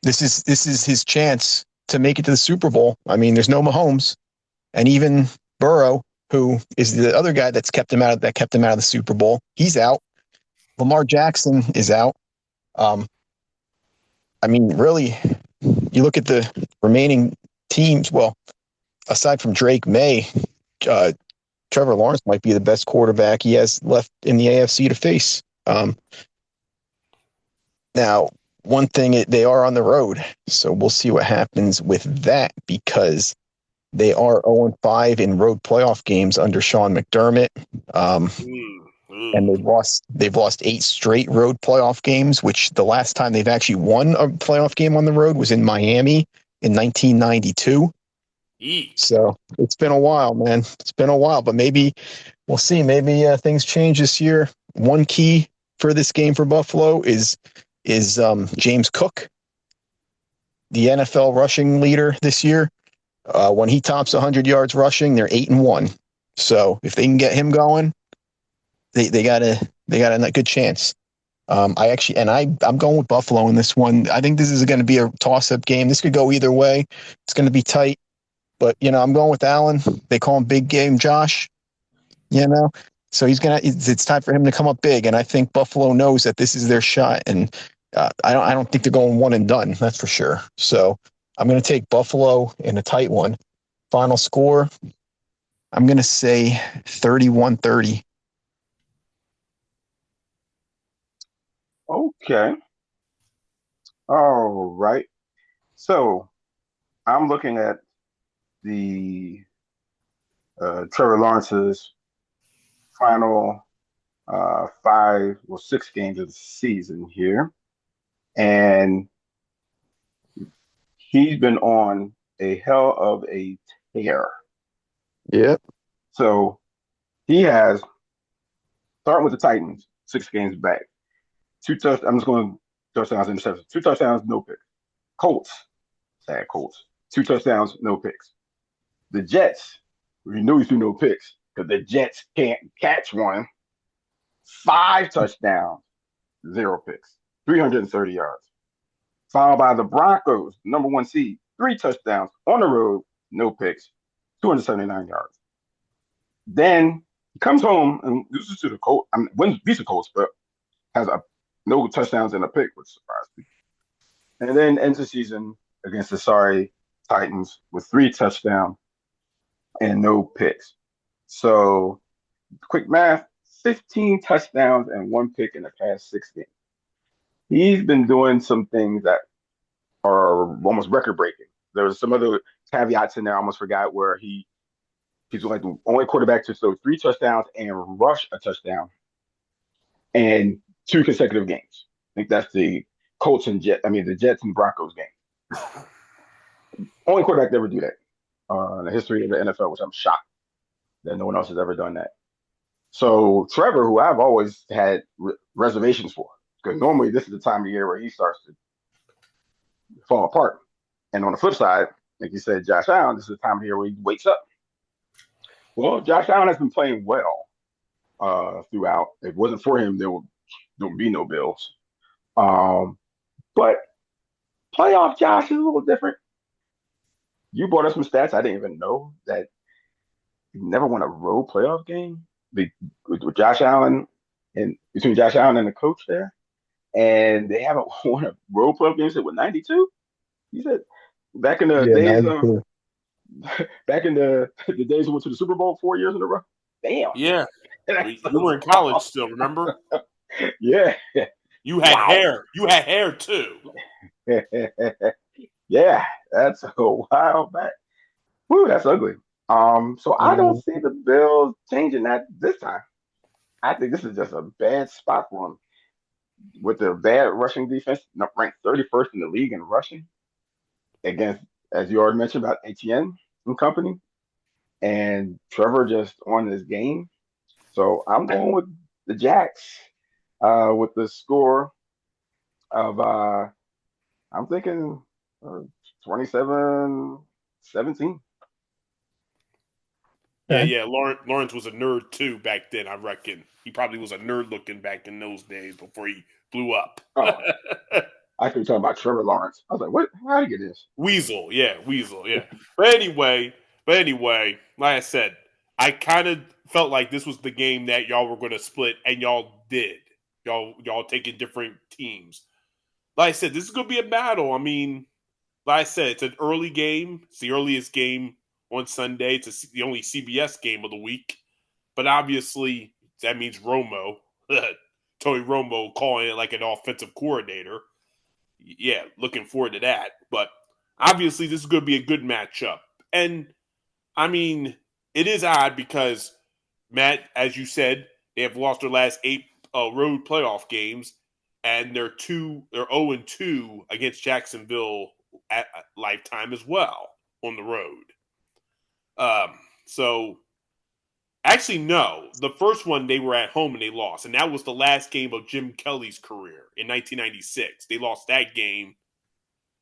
this is his chance to make it to the Super Bowl. I mean, there's no Mahomes, and even Burrow, who is the other guy that kept him out of the Super Bowl, he's out. Lamar Jackson is out. I mean, really, you look at the remaining teams. Well, aside from Drake May, Trevor Lawrence might be the best quarterback he has left in the AFC to face. Now, one thing, they are on the road, so we'll see what happens with that because they are 0-5 in road playoff games under Sean McDermott. And they've lost 8 straight road playoff games, which the last time they've actually won a playoff game on the road was in Miami in 1992. Eek. So it's been a while, man. It's been a while, but maybe we'll see. Maybe things change this year. One key for this game for Buffalo is James Cook, the NFL rushing leader this year. When he tops 100 yards rushing, they're 8-1. So if they can get him going, they got a good chance. I'm going with Buffalo in this one. I think this is going to be a toss-up game. This could go either way. It's going to be tight, but I'm going with Allen. They call him Big Game Josh. So it's time for him to come up big, and I think Buffalo knows that this is their shot. And I don't think they're going one and done. That's for sure. So I'm going to take Buffalo in a tight one. Final score, I'm going to say 31-30. Okay. All right. So I'm looking at the Trevor Lawrence's final 6 games of the season here, and he's been on a hell of a tear. Yep. So he has, starting with the Titans, 6 games back, I'm just going touchdowns, interceptions, 2 touchdowns, no picks. Colts, sad Colts, 2 touchdowns, no picks. The Jets, we knew he threw no picks because the Jets can't catch one. 5 touchdowns, 0 picks, 330 yards. Followed by the Broncos, number 1 seed, 3 touchdowns on the road, no picks, 279 yards. Then he comes home and loses to the Colts. I mean, beats the Colts, but has no touchdowns and a pick, which surprised me. And then ends the season against the sorry Titans with 3 touchdowns and no picks. So, quick math, 15 touchdowns and 1 pick in the past 6 games. He's been doing some things that are almost record breaking. There's some other caveats in there I almost forgot where he's like the only quarterback to throw 3 touchdowns and rush a touchdown in 2 consecutive games. I think that's the the Jets and Broncos game. Only quarterback to ever do that in the history of the NFL, which I'm shocked that no one else has ever done that. So Trevor, who I've always had reservations for, because normally this is the time of year where he starts to fall apart. And on the flip side, like you said, Josh Allen, this is the time of year where he wakes up. Well, Josh Allen has been playing well throughout. If it wasn't for him, there would be no Bills. But playoff Josh is a little different. You brought us some stats I didn't even know that he never won a road playoff game with Josh Allen and between Josh Allen and the coach there, and they haven't won a road playoff game since with 92. He said back in the Yeah, days of 92. back in the days we went to the Super Bowl 4 years in a row. Damn. Yeah. That's You were in college still, remember? yeah. You had Wow. hair. You had hair too. Yeah, that's a while back. Woo, that's ugly. So I don't see the Bills changing that this time. I think this is just a bad spot for them with their bad rushing defense, ranked 31st in the league in rushing against, as you already mentioned about Etienne and company, and Trevor just on this game. So I'm going with the Jacks with the score of I'm thinking 27-17. Yeah. Lawrence was a nerd too back then, I reckon. He probably was a nerd looking back in those days before he blew up. Oh, I could be talking about Trevor Lawrence. I was like, what? How did he get this? Weasel, yeah. But anyway, like I said, I kind of felt like this was the game that y'all were going to split, and y'all did. Y'all taking different teams. Like I said, this is going to be a battle. I mean, like I said, it's an early game. It's the earliest game on Sunday. It's the only CBS game of the week. But obviously, that means Romo, Tony Romo calling it like an offensive coordinator. Yeah, looking forward to that. But obviously, this is going to be a good matchup. And, I mean, it is odd because, Matt, as you said, they have lost their last 8 road playoff games, and they're 0-2 against Jacksonville at lifetime as well on the road. So, actually, no. The first one, they were at home and they lost, and that was the last game of Jim Kelly's career in 1996. They lost that game.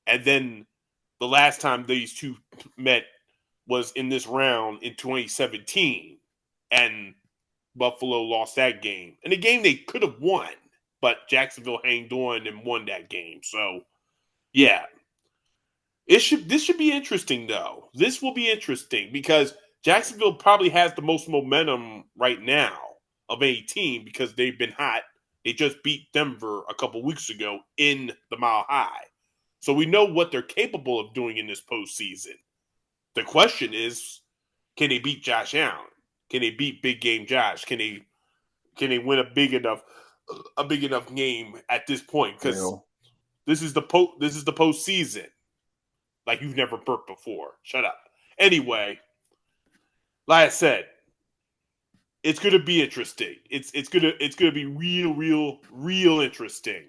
And then the last time these two met was in this round in 2017. And Buffalo lost that game. And a game they could have won, but Jacksonville hanged on and won that game. So, yeah. This should be interesting, though. This will be interesting because Jacksonville probably has the most momentum right now of any team because they've been hot. They just beat Denver a couple weeks ago in the Mile High. So we know what they're capable of doing in this postseason. The question is, can they beat Josh Allen? Can they beat Big Game Josh? Can they win a big enough game at this point? Because this is the postseason. like you've never burped before. Shut up. Anyway, like I said, it's gonna be interesting. It's gonna be real interesting.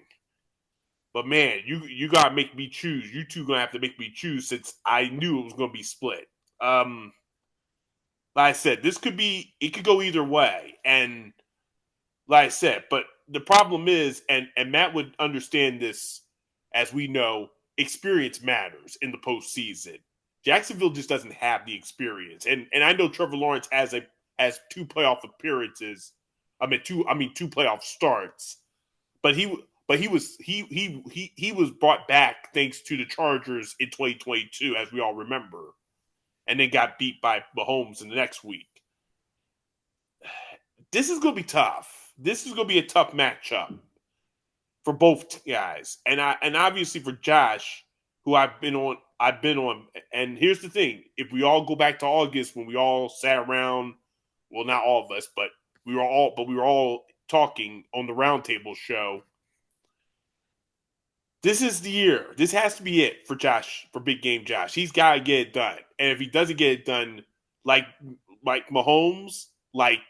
But man, you gotta make me choose. You two gonna have to make me choose since I knew it was gonna be split. Like I said, it could go either way. And like I said, but the problem is, and Matt would understand this, as we know, experience matters in the postseason. Jacksonville just doesn't have the experience. And I know Trevor Lawrence has 2 playoff appearances. Two playoff starts. But he was brought back thanks to the Chargers in 2022, as we all remember, and then got beat by Mahomes in the next week. This is going to be tough. This is going to be a tough matchup for both guys, and obviously for Josh, who I've been on. And here's the thing: if we all go back to August when we all sat around, well, not all of us, but we were all talking on the roundtable show. This is the year. This has to be it for Josh, for big game Josh. He's got to get it done. And if he doesn't get it done, like Mahomes, like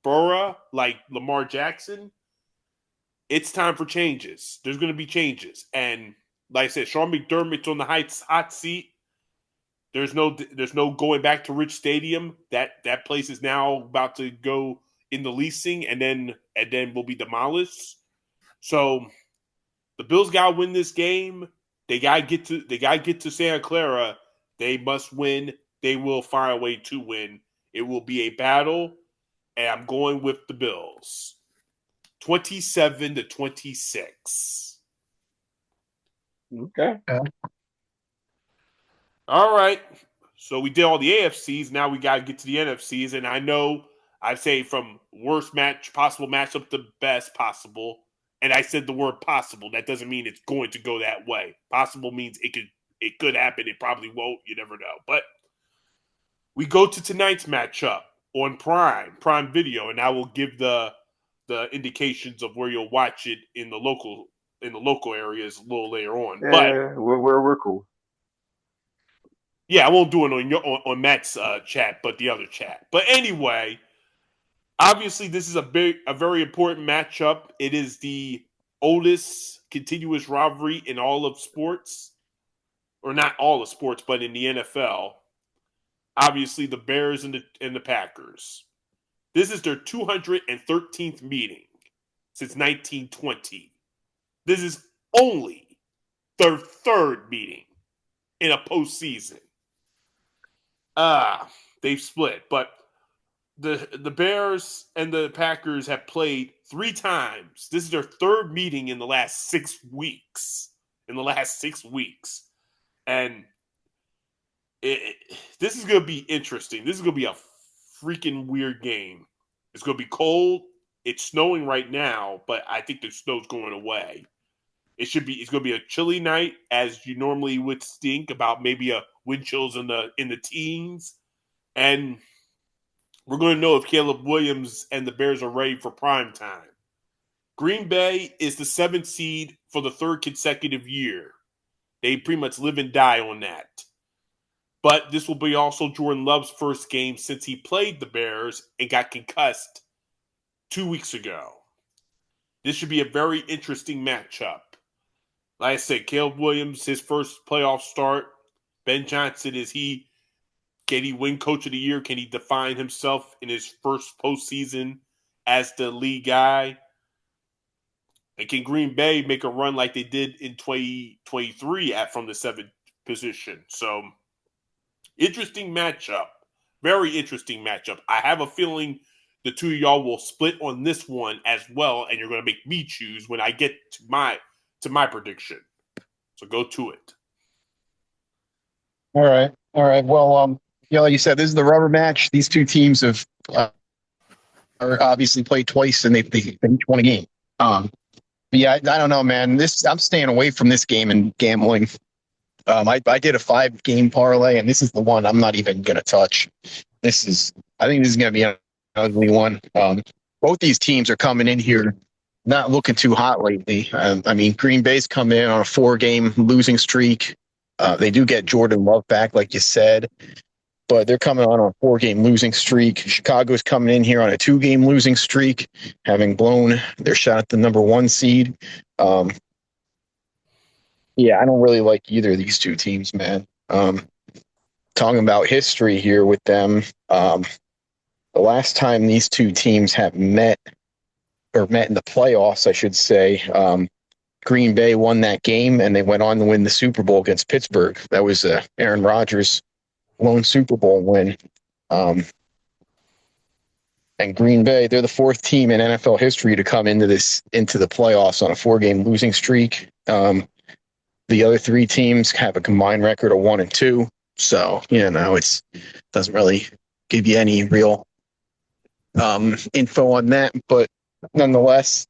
Burrow, like Lamar Jackson, it's time for changes. There's going to be changes. And like I said, Sean McDermott's on the hot seat. There's no going back to Rich Stadium. That place is now about to go into leasing and then will be demolished. So the Bills gotta win this game. They gotta get to Santa Clara. They must win. They will find a way to win. It will be a battle, and I'm going with the Bills. 27-26. Okay. All right. So we did all the AFCs. Now we gotta get to the NFCs, and I know I'd say from worst possible matchup to best possible. And I said the word possible. That doesn't mean it's going to go that way. Possible means it could happen. It probably won't. You never know. But we go to tonight's matchup on Prime Video, and I will give the indications of where you'll watch it in the local areas a little later on. Yeah, But we're cool. Yeah, I won't do it on Matt's chat, but the other chat. But anyway, obviously this is a very important matchup. It is the oldest continuous rivalry in all of sports, or not all of sports, but in the NFL. Obviously, the Bears and the Packers. This is their 213th meeting since 1920. This is only their third meeting in a postseason. They've split, but the Bears and the Packers have played 3 times. This is their third meeting in the last 6 weeks. And this is going to be interesting. This is going to be a freaking weird game. It's going to be cold. It's snowing right now, but I think the snow's going away. It's going to be a chilly night, as you normally would think about, maybe a wind chills in the teens. And we're going to know if Caleb Williams and the Bears are ready for prime time. Green Bay is the 7th seed for the 3rd consecutive year. They pretty much live and die on that. But this will be also Jordan Love's first game since he played the Bears and got concussed 2 weeks ago. This should be a very interesting matchup. Like I said, Caleb Williams, his first playoff start. Ben Johnson, can he win Coach of the Year? Can he define himself in his first postseason as the lead guy? And can Green Bay make a run like they did in 2023 from the 7th position? So, interesting matchup. Very interesting matchup. I have a feeling the two of y'all will split on this one as well, and you're going to make me choose when I get to my prediction. So go to it. All right. Well, like you said, this is the rubber match. These two teams have are obviously played twice, and they've each won a game. Yeah, I don't know, man. I'm staying away from this game and gambling. I did a 5-game parlay, and this is the one I'm not even going to touch. I think this is going to be an ugly one. Both these teams are coming in here not looking too hot lately. Green Bay's come in on a 4-game losing streak. They do get Jordan Love back, like you said, but they're coming on a 4-game losing streak. Chicago's coming in here on a 2-game losing streak, having blown their shot at the number 1 seed. Yeah, I don't really like either of these two teams, man. Talking about history here with them, the last time these two teams have met in the playoffs, I should say, Green Bay won that game, and they went on to win the Super Bowl against Pittsburgh. That was Aaron Rodgers' lone Super Bowl win. And Green Bay, they're the 4th team in NFL history to come into the playoffs on a 4-game losing streak. The other 3 teams have a combined record of 1 and 2. So, it doesn't really give you any real info on that. But nonetheless,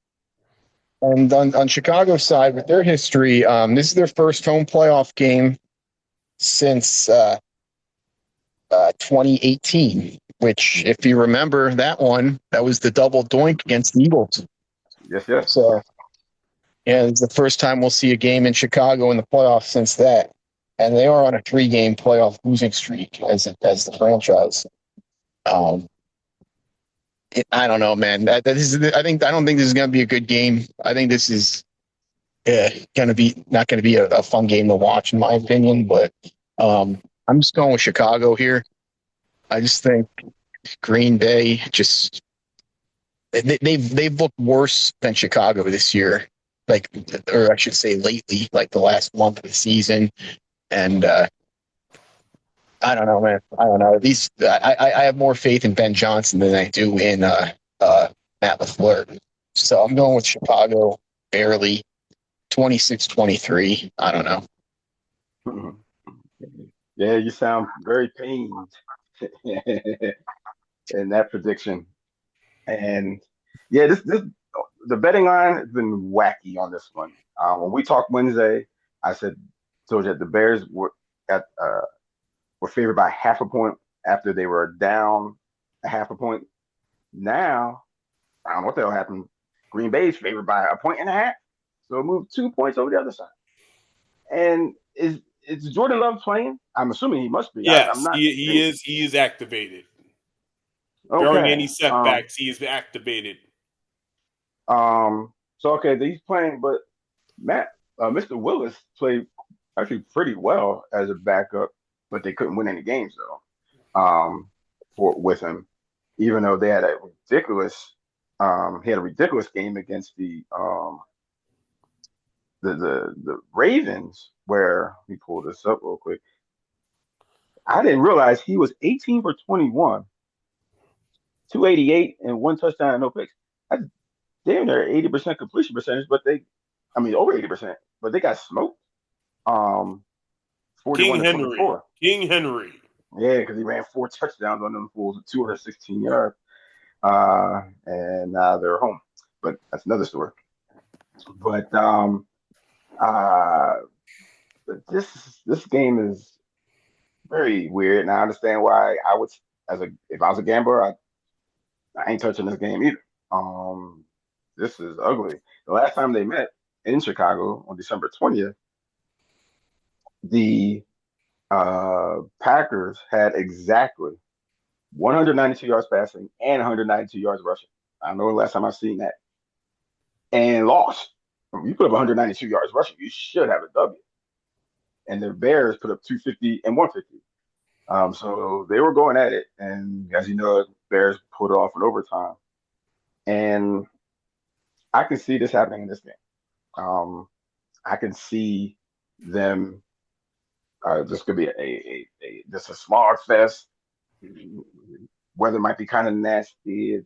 and on Chicago's side, with their history, this is their first home playoff game since 2018, which, if you remember that one, that was the double doink against the Eagles. Yes. So, yeah, it's the first time we'll see a game in Chicago in the playoffs since that. And they are on a 3-game playoff losing streak as the franchise. I don't know, man. I don't think this is going to be a good game. I think this is not going to be a fun game to watch, in my opinion. But I'm just going with Chicago here. I just think Green Bay they've looked worse than Chicago this year, or I should say lately, like the last month of the season. And I don't know, man. I don't know. I have more faith in Ben Johnson than I do in Matt LaFleur. So I'm going with Chicago barely, 26-23. I don't know. Yeah, you sound very pained in that prediction. And yeah, this the betting line has been wacky on this one. When we talked Wednesday, I told you that the Bears were favored by 0.5 point after they were down 0.5 point. Now, I don't know what the hell happened. Green Bay's favored by 1.5 points, so it moved 2 points over the other side. And is Jordan Love playing? I'm assuming he must be. Yes, I'm not. He is. He is activated. Okay. During any setbacks, he is activated. So he's playing, but Mr. Willis played actually pretty well as a backup, but they couldn't win any games though. With him, even though they had a ridiculous game against the Ravens, where let me pull this up real quick. I didn't realize he was 18 for 21, 288 and 1 touchdown and no picks. That's damn near 80% completion percentage, but over 80%, but they got smoked. 41 to 24. King Henry. Yeah, because he ran 4 touchdowns on them fools with 216 yards. And now they're home. But that's another story. But this game is very weird, and I understand why if I was a gambler, I ain't touching this game either. This is ugly. The last time they met in Chicago on December 20th, the Packers had exactly 192 yards passing and 192 yards rushing. I know the last time I've seen that. And lost. You put up 192 yards rushing, you should have a W. And the Bears put up 250 and 150. So they were going at it. And as you know, Bears pulled it off in overtime. And I can see this happening in this game. I can see them this could be just a small fest. Weather might be kind of nasty.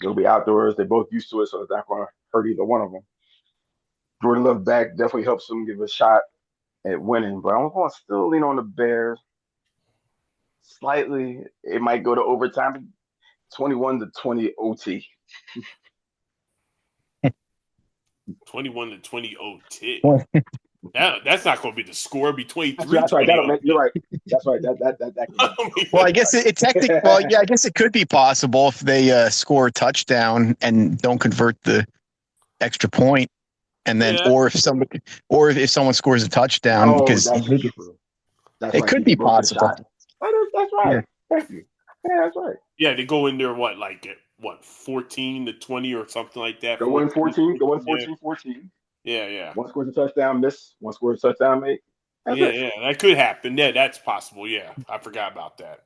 It'll be outdoors. They're both used to it, so it's not going to hurt either one of them. Jordan Love back definitely helps them give a shot at winning, but I'm going to still lean on the Bears slightly. It might go to overtime, 21-20 OT. 21-20 OT. That's not going to be the score. It'll be 23. That's right. You're right. That's right. Well, I guess it technically. Well, yeah, I guess it could be possible if they score a touchdown and don't convert the extra point. And then, Yeah. or if someone scores a touchdown, Oh, because that's true. That's it right. could People be broke their possible. shot. That's right. Yeah. Thank you. Yeah, that's right. Yeah, they go in there, at 14 to 20 or something like that. Go in 14. Go in Yeah. 14, 14. Yeah. One scores a touchdown, miss. One scores a touchdown, make. That's it. Yeah, that could happen. Yeah, that's possible. Yeah, I forgot about that.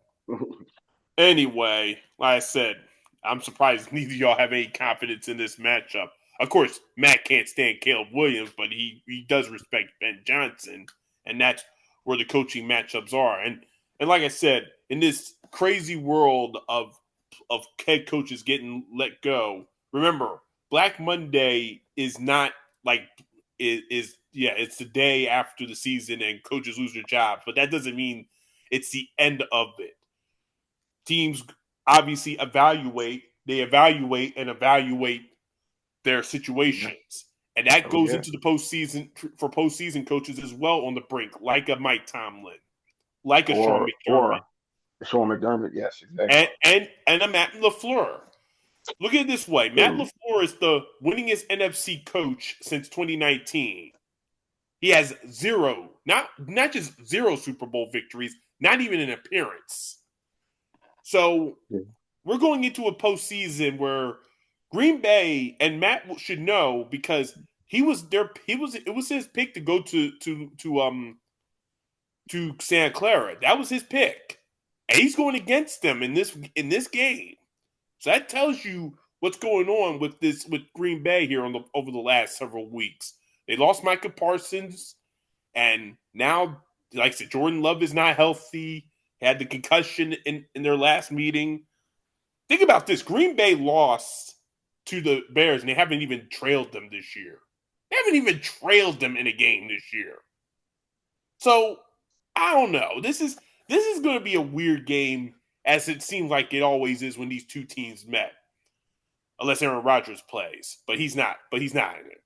Anyway, like I said, I'm surprised neither of y'all have any confidence in this matchup. Of course, Matt can't stand Caleb Williams, but he does respect Ben Johnson, and that's where the coaching matchups are. And like I said, in this crazy world of head coaches getting let go, remember, Black Monday is not like it's the day after the season and coaches lose their jobs, but that doesn't mean it's the end of it. Teams obviously evaluate their situations. And that Oh goes yeah. into the postseason for postseason coaches as well on the brink, like a Mike Tomlin, like a Sean McDermott, Or Sean McDermott. Yes, exactly. and a Matt LaFleur. Look at it this way: Matt True. LaFleur is the winningest NFC coach since 2019. He has zero, not just zero Super Bowl victories, not even an appearance. So Yeah. we're going into a postseason where Green Bay and Matt should know because he was there. It was his pick to go to Santa Clara. That was his pick, and he's going against them in this game. So that tells you what's going on with Green Bay here over the last several weeks. They lost Micah Parsons, and now, like I said, Jordan Love is not healthy. He had the concussion in their last meeting. Think about this. Green Bay lost to the Bears, and they haven't even trailed them this year. They haven't even trailed them in a game this year. So, I don't know. This is going to be a weird game, as it seems like it always is when these two teams met. Unless Aaron Rodgers plays. But he's not in it.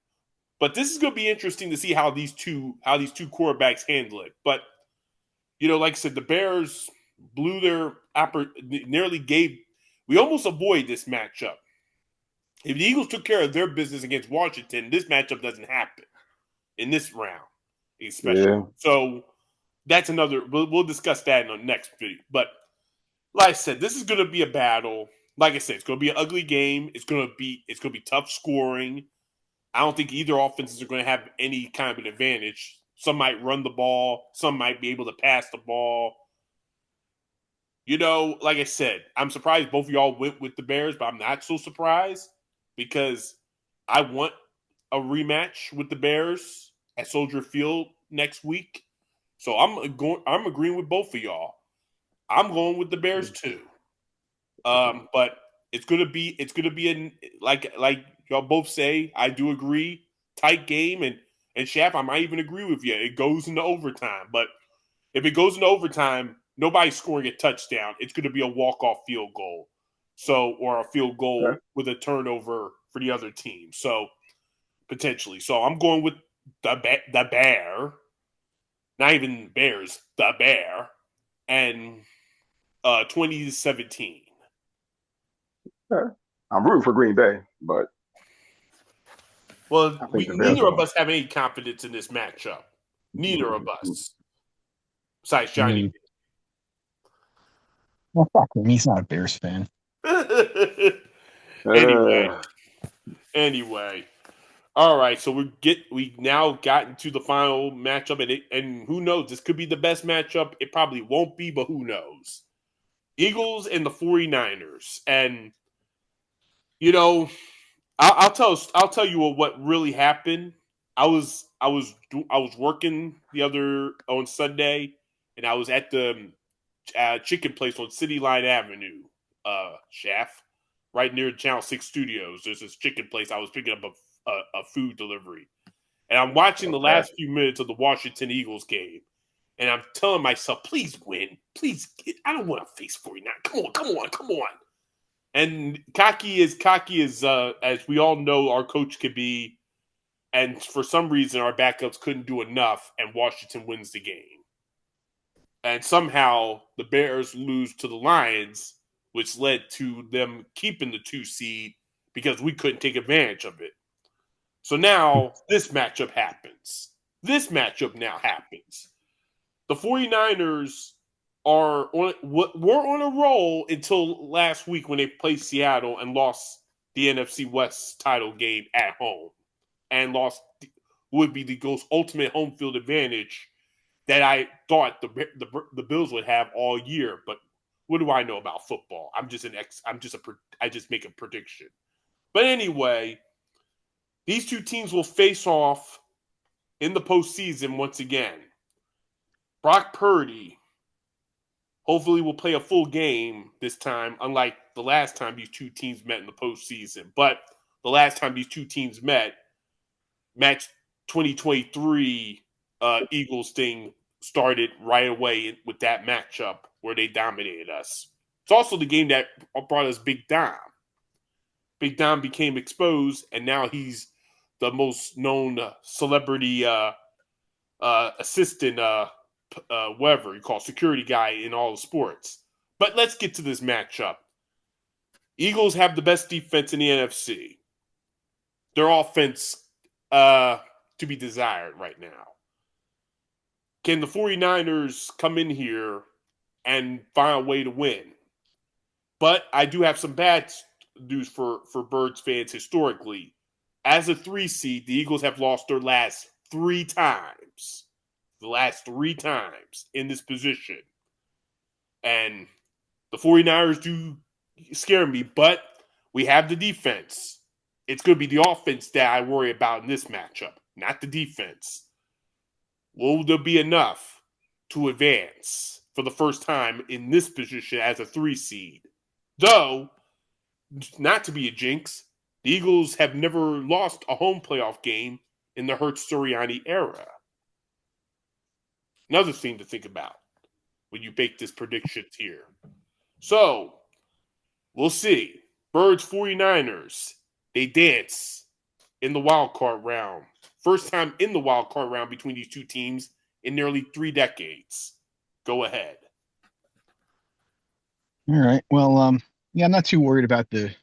But this is going to be interesting to see how these two quarterbacks handle it. But like I said, the Bears blew nearly gave. We almost avoid this matchup. If the Eagles took care of their business against Washington, this matchup doesn't happen in this round, especially. Yeah. So that's another. We'll discuss that in the next video. But like I said, this is going to be a battle. Like I said, it's going to be an ugly game. It's going to be tough scoring. I don't think either offenses are going to have any kind of an advantage. Some might run the ball. Some might be able to pass the ball. Like I said, I'm surprised both of y'all went with the Bears, but I'm not so surprised because I want a rematch with the Bears at Soldier Field next week. So I'm agreeing with both of y'all. I'm going with the Bears too. But it's gonna be like y'all both say. I do agree. Tight game and Shaft, I might even agree with you. It goes into overtime, but if it goes into overtime, nobody's scoring a touchdown. It's going to be a walk-off field goal, or a field goal Okay. with a turnover for the other team. So potentially, I'm going with the Bear, not even Bears, the Bear, and 20-17. Okay. I'm rooting for Green Bay, but Well, I think the Bears neither of will. us have any confidence in this matchup. Neither of us, besides Johnny. Well, fuck him. He's not a Bears fan. Anyway. All right, so we now got into the final matchup, and who knows? This could be the best matchup. It probably won't be, but who knows? Eagles and the 49ers. And I'll tell you what really happened. I was working on Sunday, and I was at the chicken place on City Line Avenue, Shaft, right near Channel 6 Studios. There's this chicken place. I was picking up a food delivery, and I'm watching the last few minutes of the Washington Eagles game, and I'm telling myself, please win, please. I don't want to face 49. Come on. And cocky is as we all know our coach could be, and for some reason our backups couldn't do enough, and Washington wins the game. And somehow the Bears lose to the Lions, which led to them keeping the 2 seed because we couldn't take advantage of it. So now this matchup happens. This matchup now happens. The 49ers were on a roll until last week when they played Seattle and lost the NFC West title game at home and lost would be the Ghosts' ultimate home field advantage that I thought the Bills would have all year. But what do I know about football? I just make a prediction. But anyway, these two teams will face off in the postseason once again. Brock Purdy hopefully will play a full game this time, unlike the last time these two teams met in the postseason. But the last time these two teams met, match 2023 Eagles thing started right away with that matchup where they dominated us. It's also the game that brought us Big Dom. Big Dom became exposed, and now he's the most known celebrity assistant, whatever you call security guy in all the sports. But let's get to this matchup. Eagles have the best defense in the NFC. Their offense to be desired right now. Can the 49ers come in here and find a way to win? But I do have some bad news for Birds fans historically. As a 3 seed, the Eagles have lost their last 3 times. The last 3 times in this position. And the 49ers do scare me, but we have the defense. It's going to be the offense that I worry about in this matchup, not the defense. Will there be enough to advance for the first time in this position as a 3 seed? Though, not to be a jinx, the Eagles have never lost a home playoff game in the Hurts-Sirianni era. Another thing to think about when you bake this prediction here. So, we'll see. Birds 49ers, they dance in the wildcard round. First time in the wildcard round between these two teams in nearly 3 decades. Go ahead. All right. Well, yeah, I'm not too worried about the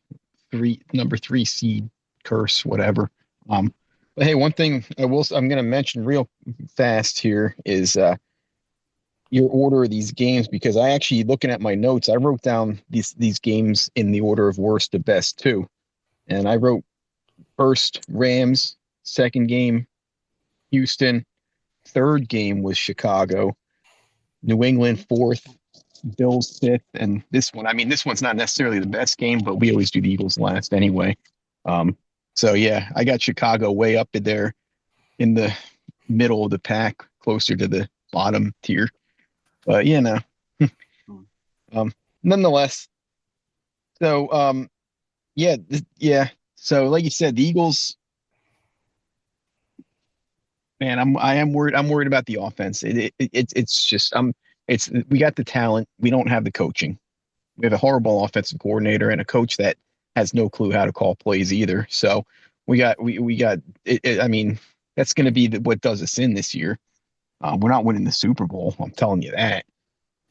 number 3 seed curse, whatever. But hey, one thing I'm going to mention real fast here is your order of these games, because I actually, looking at my notes, I wrote down these games in the order of worst to best too, and I wrote first Rams, second game Houston, third game was Chicago, New England fourth, Bills fifth, and this one's not necessarily the best game, but we always do the Eagles last anyway. So yeah, I got Chicago way up in there in the middle of the pack, closer to the bottom tier. But nonetheless. So So like you said, the Eagles. Man, I am worried. I'm worried about the offense. It's just we got the talent. We don't have the coaching. We have a horrible offensive coordinator and a coach that has no clue how to call plays either. So we got I mean, that's going to be what does us in this year. We're not winning the Super Bowl. I'm telling you that.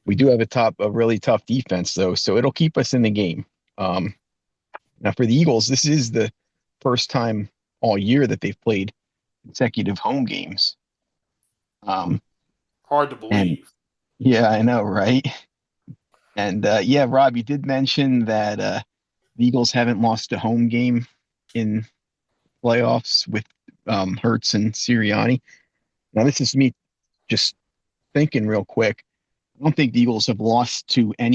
We do have a really tough defense though, so it'll keep us in the game. Now for the Eagles, this is the first time all year that they've played consecutive home games. Hard to believe. Yeah, I know, right? And Rob, you did mention that the Eagles haven't lost a home game in playoffs with Hurts and Sirianni. Now, this is me just thinking real quick. I don't think the Eagles have lost to an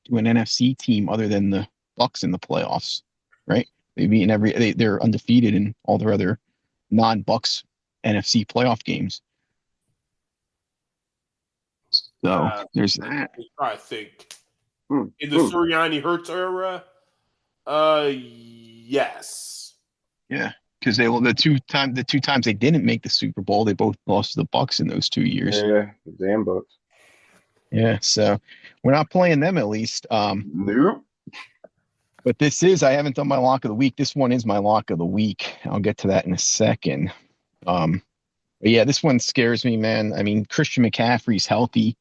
NFC team other than the Bucs in the playoffs, right? They've beaten they're undefeated in all their other non-Bucs NFC playoff games. So there's that. I think in the Sirianni Hurts era, yes. Yeah, because the two times they didn't make the Super Bowl, they both lost to the Bucs in those 2 years. Yeah, the damn Bucs. Yeah, so we're not playing them at least. Nope. But I haven't done my lock of the week. This one is my lock of the week. I'll get to that in a second. But yeah, this one scares me, man. I mean, Christian McCaffrey's healthy.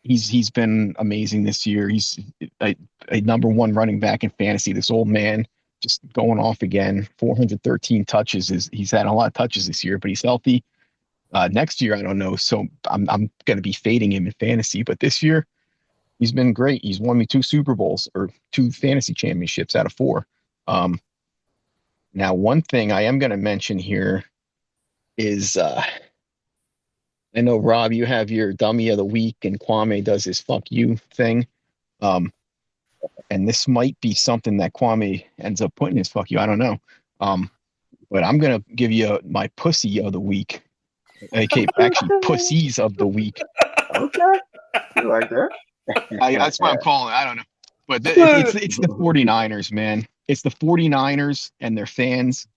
He's been amazing this year. He's a number 1 running back in fantasy. This old man just going off again. 413 touches. He's had a lot of touches this year, but he's healthy. Next year, I don't know. So I'm going to be fading him in fantasy, but this year he's been great. He's won me 2 Super Bowls or 2 fantasy championships out of 4. Now, one thing I am going to mention here is I know, Rob, you have your dummy of the week and Kwame does his fuck you thing. Um, and this might be something that Kwame ends up putting his fuck you. I don't know. But I'm going to give you my pussy of the week. Okay, actually, pussies of the week. Okay. You like that? That's what I'm calling it. I don't know. But it's the 49ers, man. It's the 49ers and their fans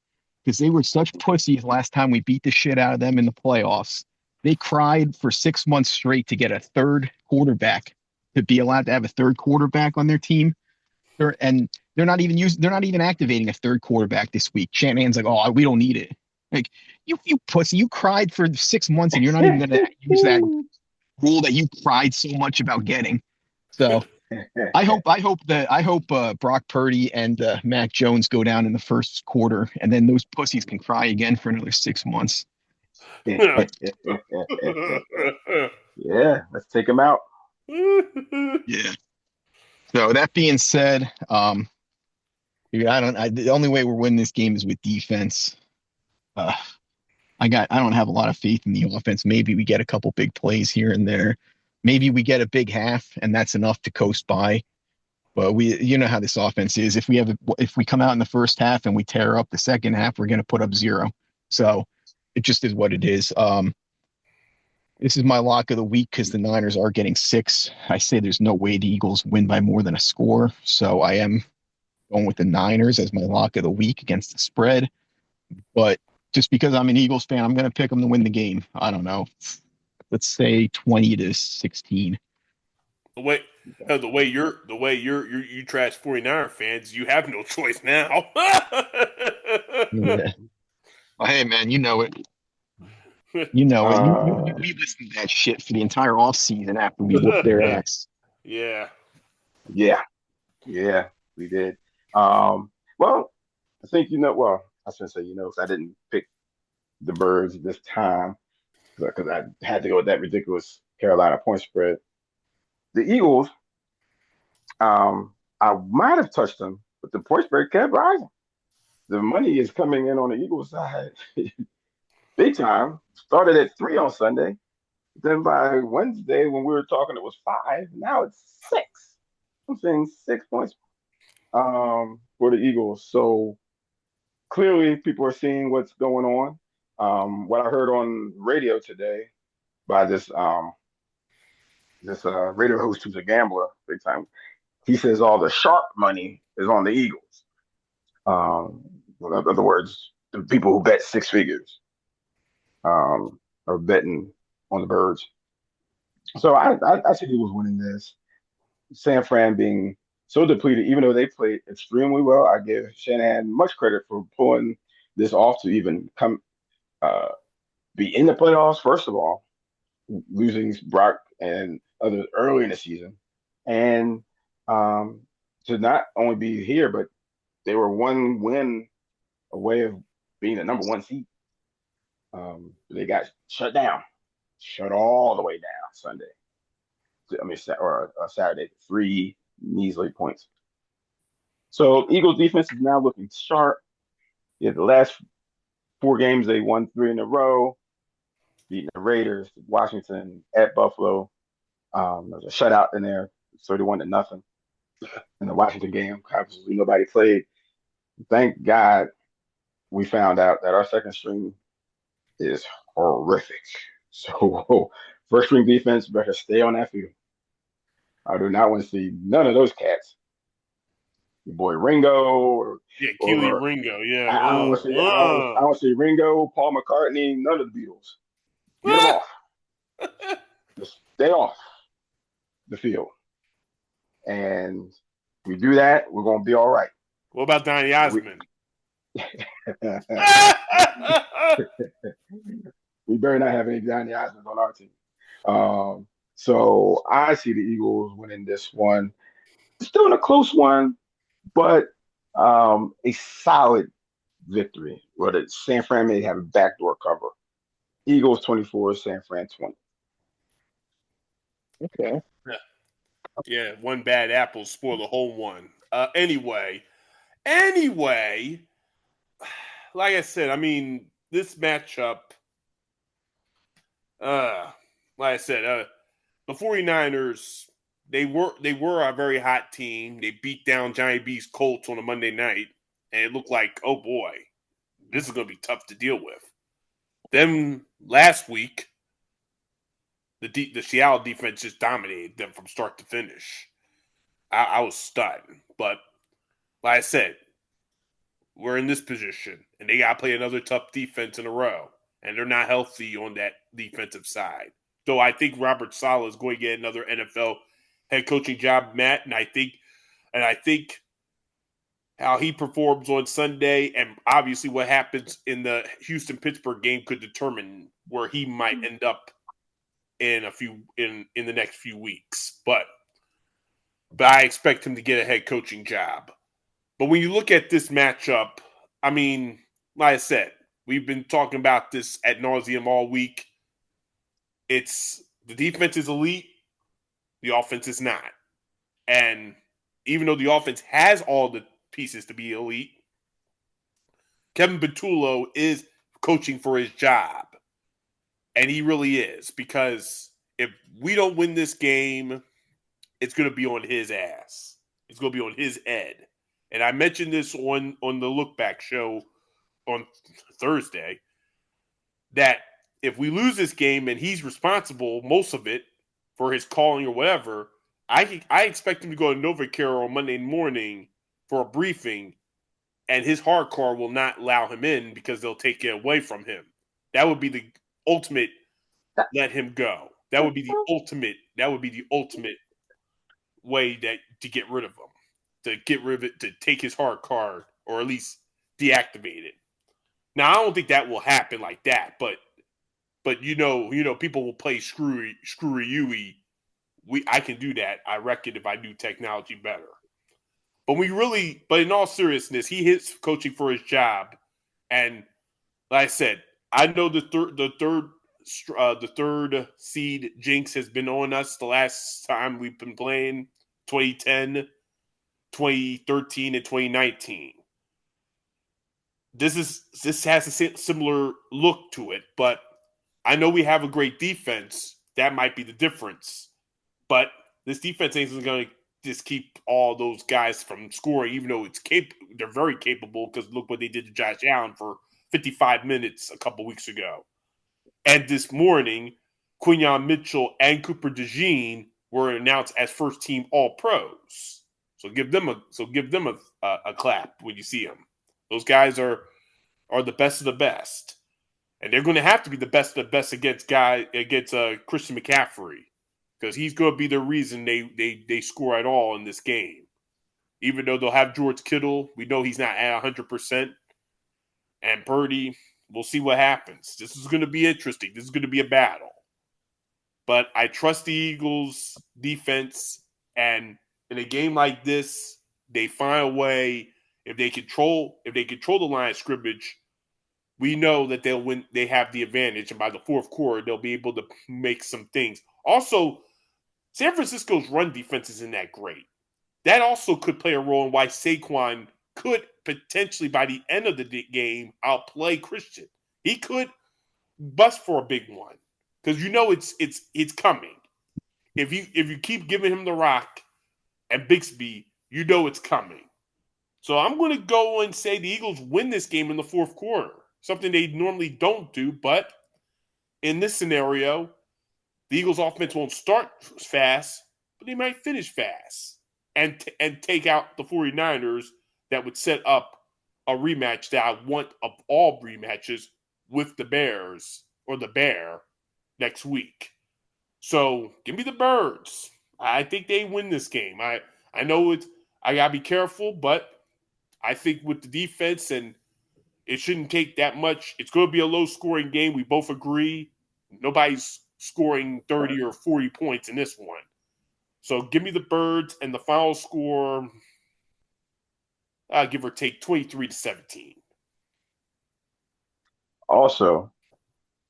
because they were such pussies last time we beat the shit out of them in the playoffs. They cried for 6 months straight to get a third quarterback, to be allowed to have a third quarterback on their team. They're not even activating a third quarterback this week. Shanahan's like, oh, we don't need it. Like, you pussy, you cried for 6 months and you're not even going to use that rule that you cried so much about getting. So I hope Brock Purdy and Mac Jones go down in the first quarter, and then those pussies can cry again for another 6 months. Yeah, let's take him out. Yeah. So that being said, the only way we're winning this game is with defense. I don't have a lot of faith in the offense. Maybe we get a couple big plays here and there. Maybe we get a big half, and that's enough to coast by. But you know how this offense is. If we come out in the first half and we tear up the second half, we're going to put up 0. So it just is what it is. This is my lock of the week because the Niners are getting 6. I say there's no way the Eagles win by more than a score. So I am going with the Niners as my lock of the week against the spread. But just because I'm an Eagles fan, I'm going to pick them to win the game. I don't know. Let's say 20-16. The way you trash 49er fans, you have no choice now. Yeah. Well, hey man, you know it. You know it. We listened to that shit for the entire offseason after we whooped their ass. Yeah. Yeah, we did. Well, I think I shouldn't say because I didn't pick the Birds this time because I had to go with that ridiculous Carolina point spread. The Eagles, I might have touched them, but the point spread kept rising. The money is coming in on the Eagles side big time. Started at 3 on Sunday. Then by Wednesday, when we were talking, it was 5. Now it's 6. I'm saying 6 points for the Eagles. So clearly, people are seeing what's going on. What I heard on radio today by this radio host who's a gambler, big time. He says all the sharp money is on the Eagles. In other words, the people who bet 6 figures are betting on the Birds. So I see the Eagles winning this. San Fran being so depleted, even though they played extremely well, I give Shanahan much credit for pulling this off to even come be in the playoffs. First of all, losing Brock and others early in the season, and to not only be here, but they were 1 win away of being the number 1 seed. They got shut all the way down Sunday. Or Saturday, 3 measly points. So Eagles defense is now looking sharp. Yeah, the last 4 games they won 3 in a row, beating the Raiders, Washington, at Buffalo. There's a shutout in there, 31-0 in the Washington game. Obviously, nobody played. Thank God we found out that our second string is horrific. So first string defense better stay on that field. I do not want to see none of those cats. Your boy Ringo Keely or Ringo, yeah. I don't want to see I don't see Ringo, Paul McCartney, none of the Beatles. Get them off. Just stay off the field. And if we do that, we're gonna be all right. What about Donny Osmond? We better not have any Donny Osmond on our team. So I see the Eagles winning this one. Still in a close one, but A solid victory. Where the San Fran may have a backdoor cover. Eagles 24, San Fran 20. Okay. Yeah, one bad apple spoiled the whole one. Anyway, like I said, I mean, this matchup, uh, like I said, the 49ers, they were a very hot team. They beat down Johnny B's Colts on a Monday night, and it looked like, oh boy, this is gonna be tough to deal with. Then last week, the Seattle defense just dominated them from start to finish. I was stunned, but like I said, we're in this position, and they got to play another tough defense in a row, and they're not healthy on that defensive side. Though I think Robert Saleh is going to get another NFL head coaching job, Matt, and I think how he performs on Sunday, and obviously what happens in the Houston Pittsburgh game could determine where he might end up in the next few weeks. But I expect him to get a head coaching job. But when you look at this matchup, I mean, like I said, we've been talking about this ad nauseum all week. It's the defense is elite, the offense is not. And even though the offense has all the pieces to be elite, Kevin Petullo is coaching for his job. And he really is, because if we don't win this game, it's going to be on his ass. It's going to be on his head. And I mentioned this on the Look Back show on Thursday, that if we lose this game and he's responsible, most of it, for his calling or whatever, I expect him to go to NovaCare on Monday morning for a briefing, and his hard car will not allow him in because they'll take it away from him. That would be the ultimate let him go. That would be the ultimate way that to get rid of him. To get rid of it, to take his hard card, or at least deactivate it. Now, I don't think that will happen like that, but people will play screwy Yui. I can do that, I reckon, if I do technology better. But in all seriousness, he hits coaching for his job, and like I said, I know the third seed jinx has been on us the last time we've been playing, 2010, 2013, and 2019. This has a similar look to it, but I know we have a great defense. That might be the difference. But this defense isn't going to just keep all those guys from scoring, even though they're very capable, because look what they did to Josh Allen for 55 minutes a couple weeks ago. And this morning, Quinyon Mitchell and Cooper DeJean were announced as first-team All-Pros. So give them a clap when you see them. Those guys are the best of the best. And they're going to have to be the best of the best against Christian McCaffrey, because he's going to be the reason they score at all in this game. Even though they'll have George Kittle, we know he's not at 100%. And Purdy, we'll see what happens. This is going to be interesting. This is going to be a battle. But I trust the Eagles' defense, and in a game like this, they find a way. If they control the line of scrimmage, we know that they'll win. They have the advantage, and by the fourth quarter, they'll be able to make some things. Also, San Francisco's run defense isn't that great. That also could play a role in why Saquon could potentially, by the end of the game, outplay Christian. He could bust for a big one, because it's coming. If you keep giving him the rock and Bixby, you know it's coming. So I'm going to go and say the Eagles win this game in the fourth quarter. Something they normally don't do, but in this scenario, the Eagles' offense won't start fast, but they might finish fast and take out the 49ers. That would set up a rematch that I want of all rematches with the Bears or the Bear next week. So give me the Birds. I think they win this game. I know I gotta be careful, but I think with the defense, and it shouldn't take that much. It's going to be a low-scoring game. We both agree. Nobody's scoring 30 or 40 points in this one. So give me the Birds, and the final score, give or take 23-17. Also,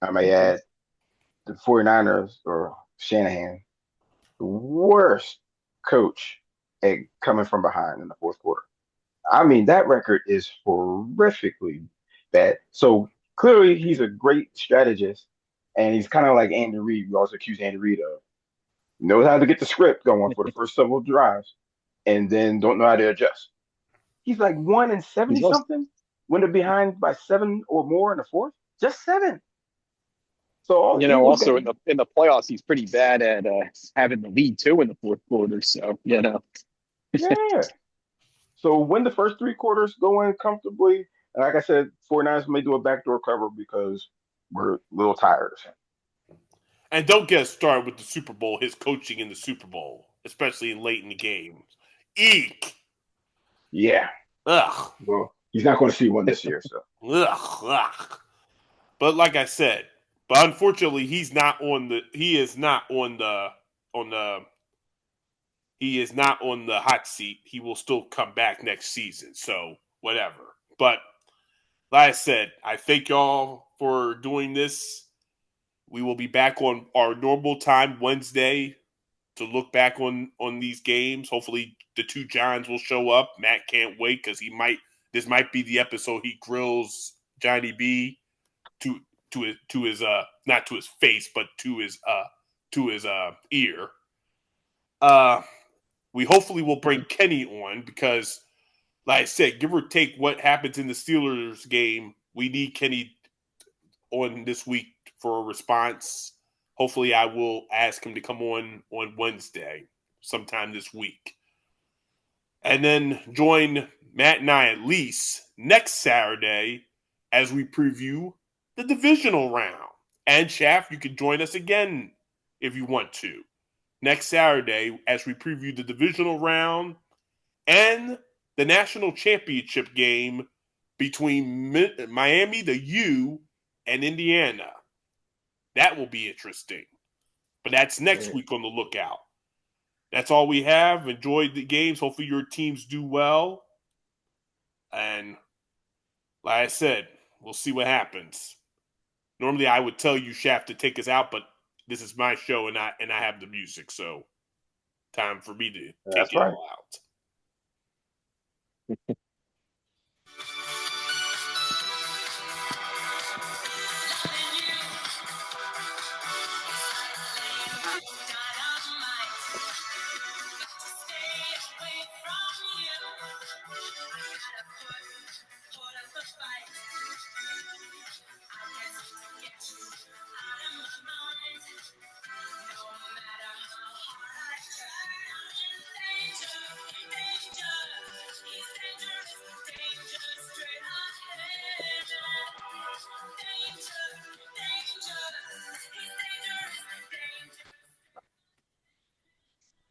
I may add the 49ers or Shanahan, the worst coach at coming from behind in the fourth quarter. I mean, that record is horrifically bad. So clearly, he's a great strategist, and he's kind of like Andy Reid. We also accuse Andy Reid of knows how to get the script going for the first several drives, and then don't know how to adjust. He's like 1-70 He's also, something when they're behind by 7 or more in the fourth. Just 7. So all Eagles got also in the playoffs, he's pretty bad at having the lead too in the fourth quarter. So yeah. So when the first 3 quarters go in comfortably, and like I said, 49ers may do a backdoor cover because we're a little tired. And don't get started with the Super Bowl, his coaching in the Super Bowl, especially late in the games. Eek. Yeah. Ugh. Well, he's not going to see one this year, so. Ugh. But like I said, but unfortunately, he is not on the hot seat. He will still come back next season. So whatever. But like I said, I thank y'all for doing this. We will be back on our normal time Wednesday to look back on these games. Hopefully the two Johns will show up. Matt can't wait because this might be the episode he grills Johnny B to his not to his face, but to his ear. We hopefully will bring Kenny on because, like I said, give or take what happens in the Steelers game, we need Kenny on this week for a response. Hopefully, I will ask him to come on Wednesday, sometime this week. And then join Matt and I at least next Saturday as we preview the divisional round. And Shaft, you can join us again if you want to. Next Saturday as we preview the divisional round and the national championship game between Miami, the U, and Indiana. That will be interesting. But that's next week on the lookout. That's all we have. Enjoy the games. Hopefully your teams do well. And like I said, we'll see what happens. Normally I would tell you, Shaft, to take us out, but this is my show and I have the music, so time for me to take That's it right. all out.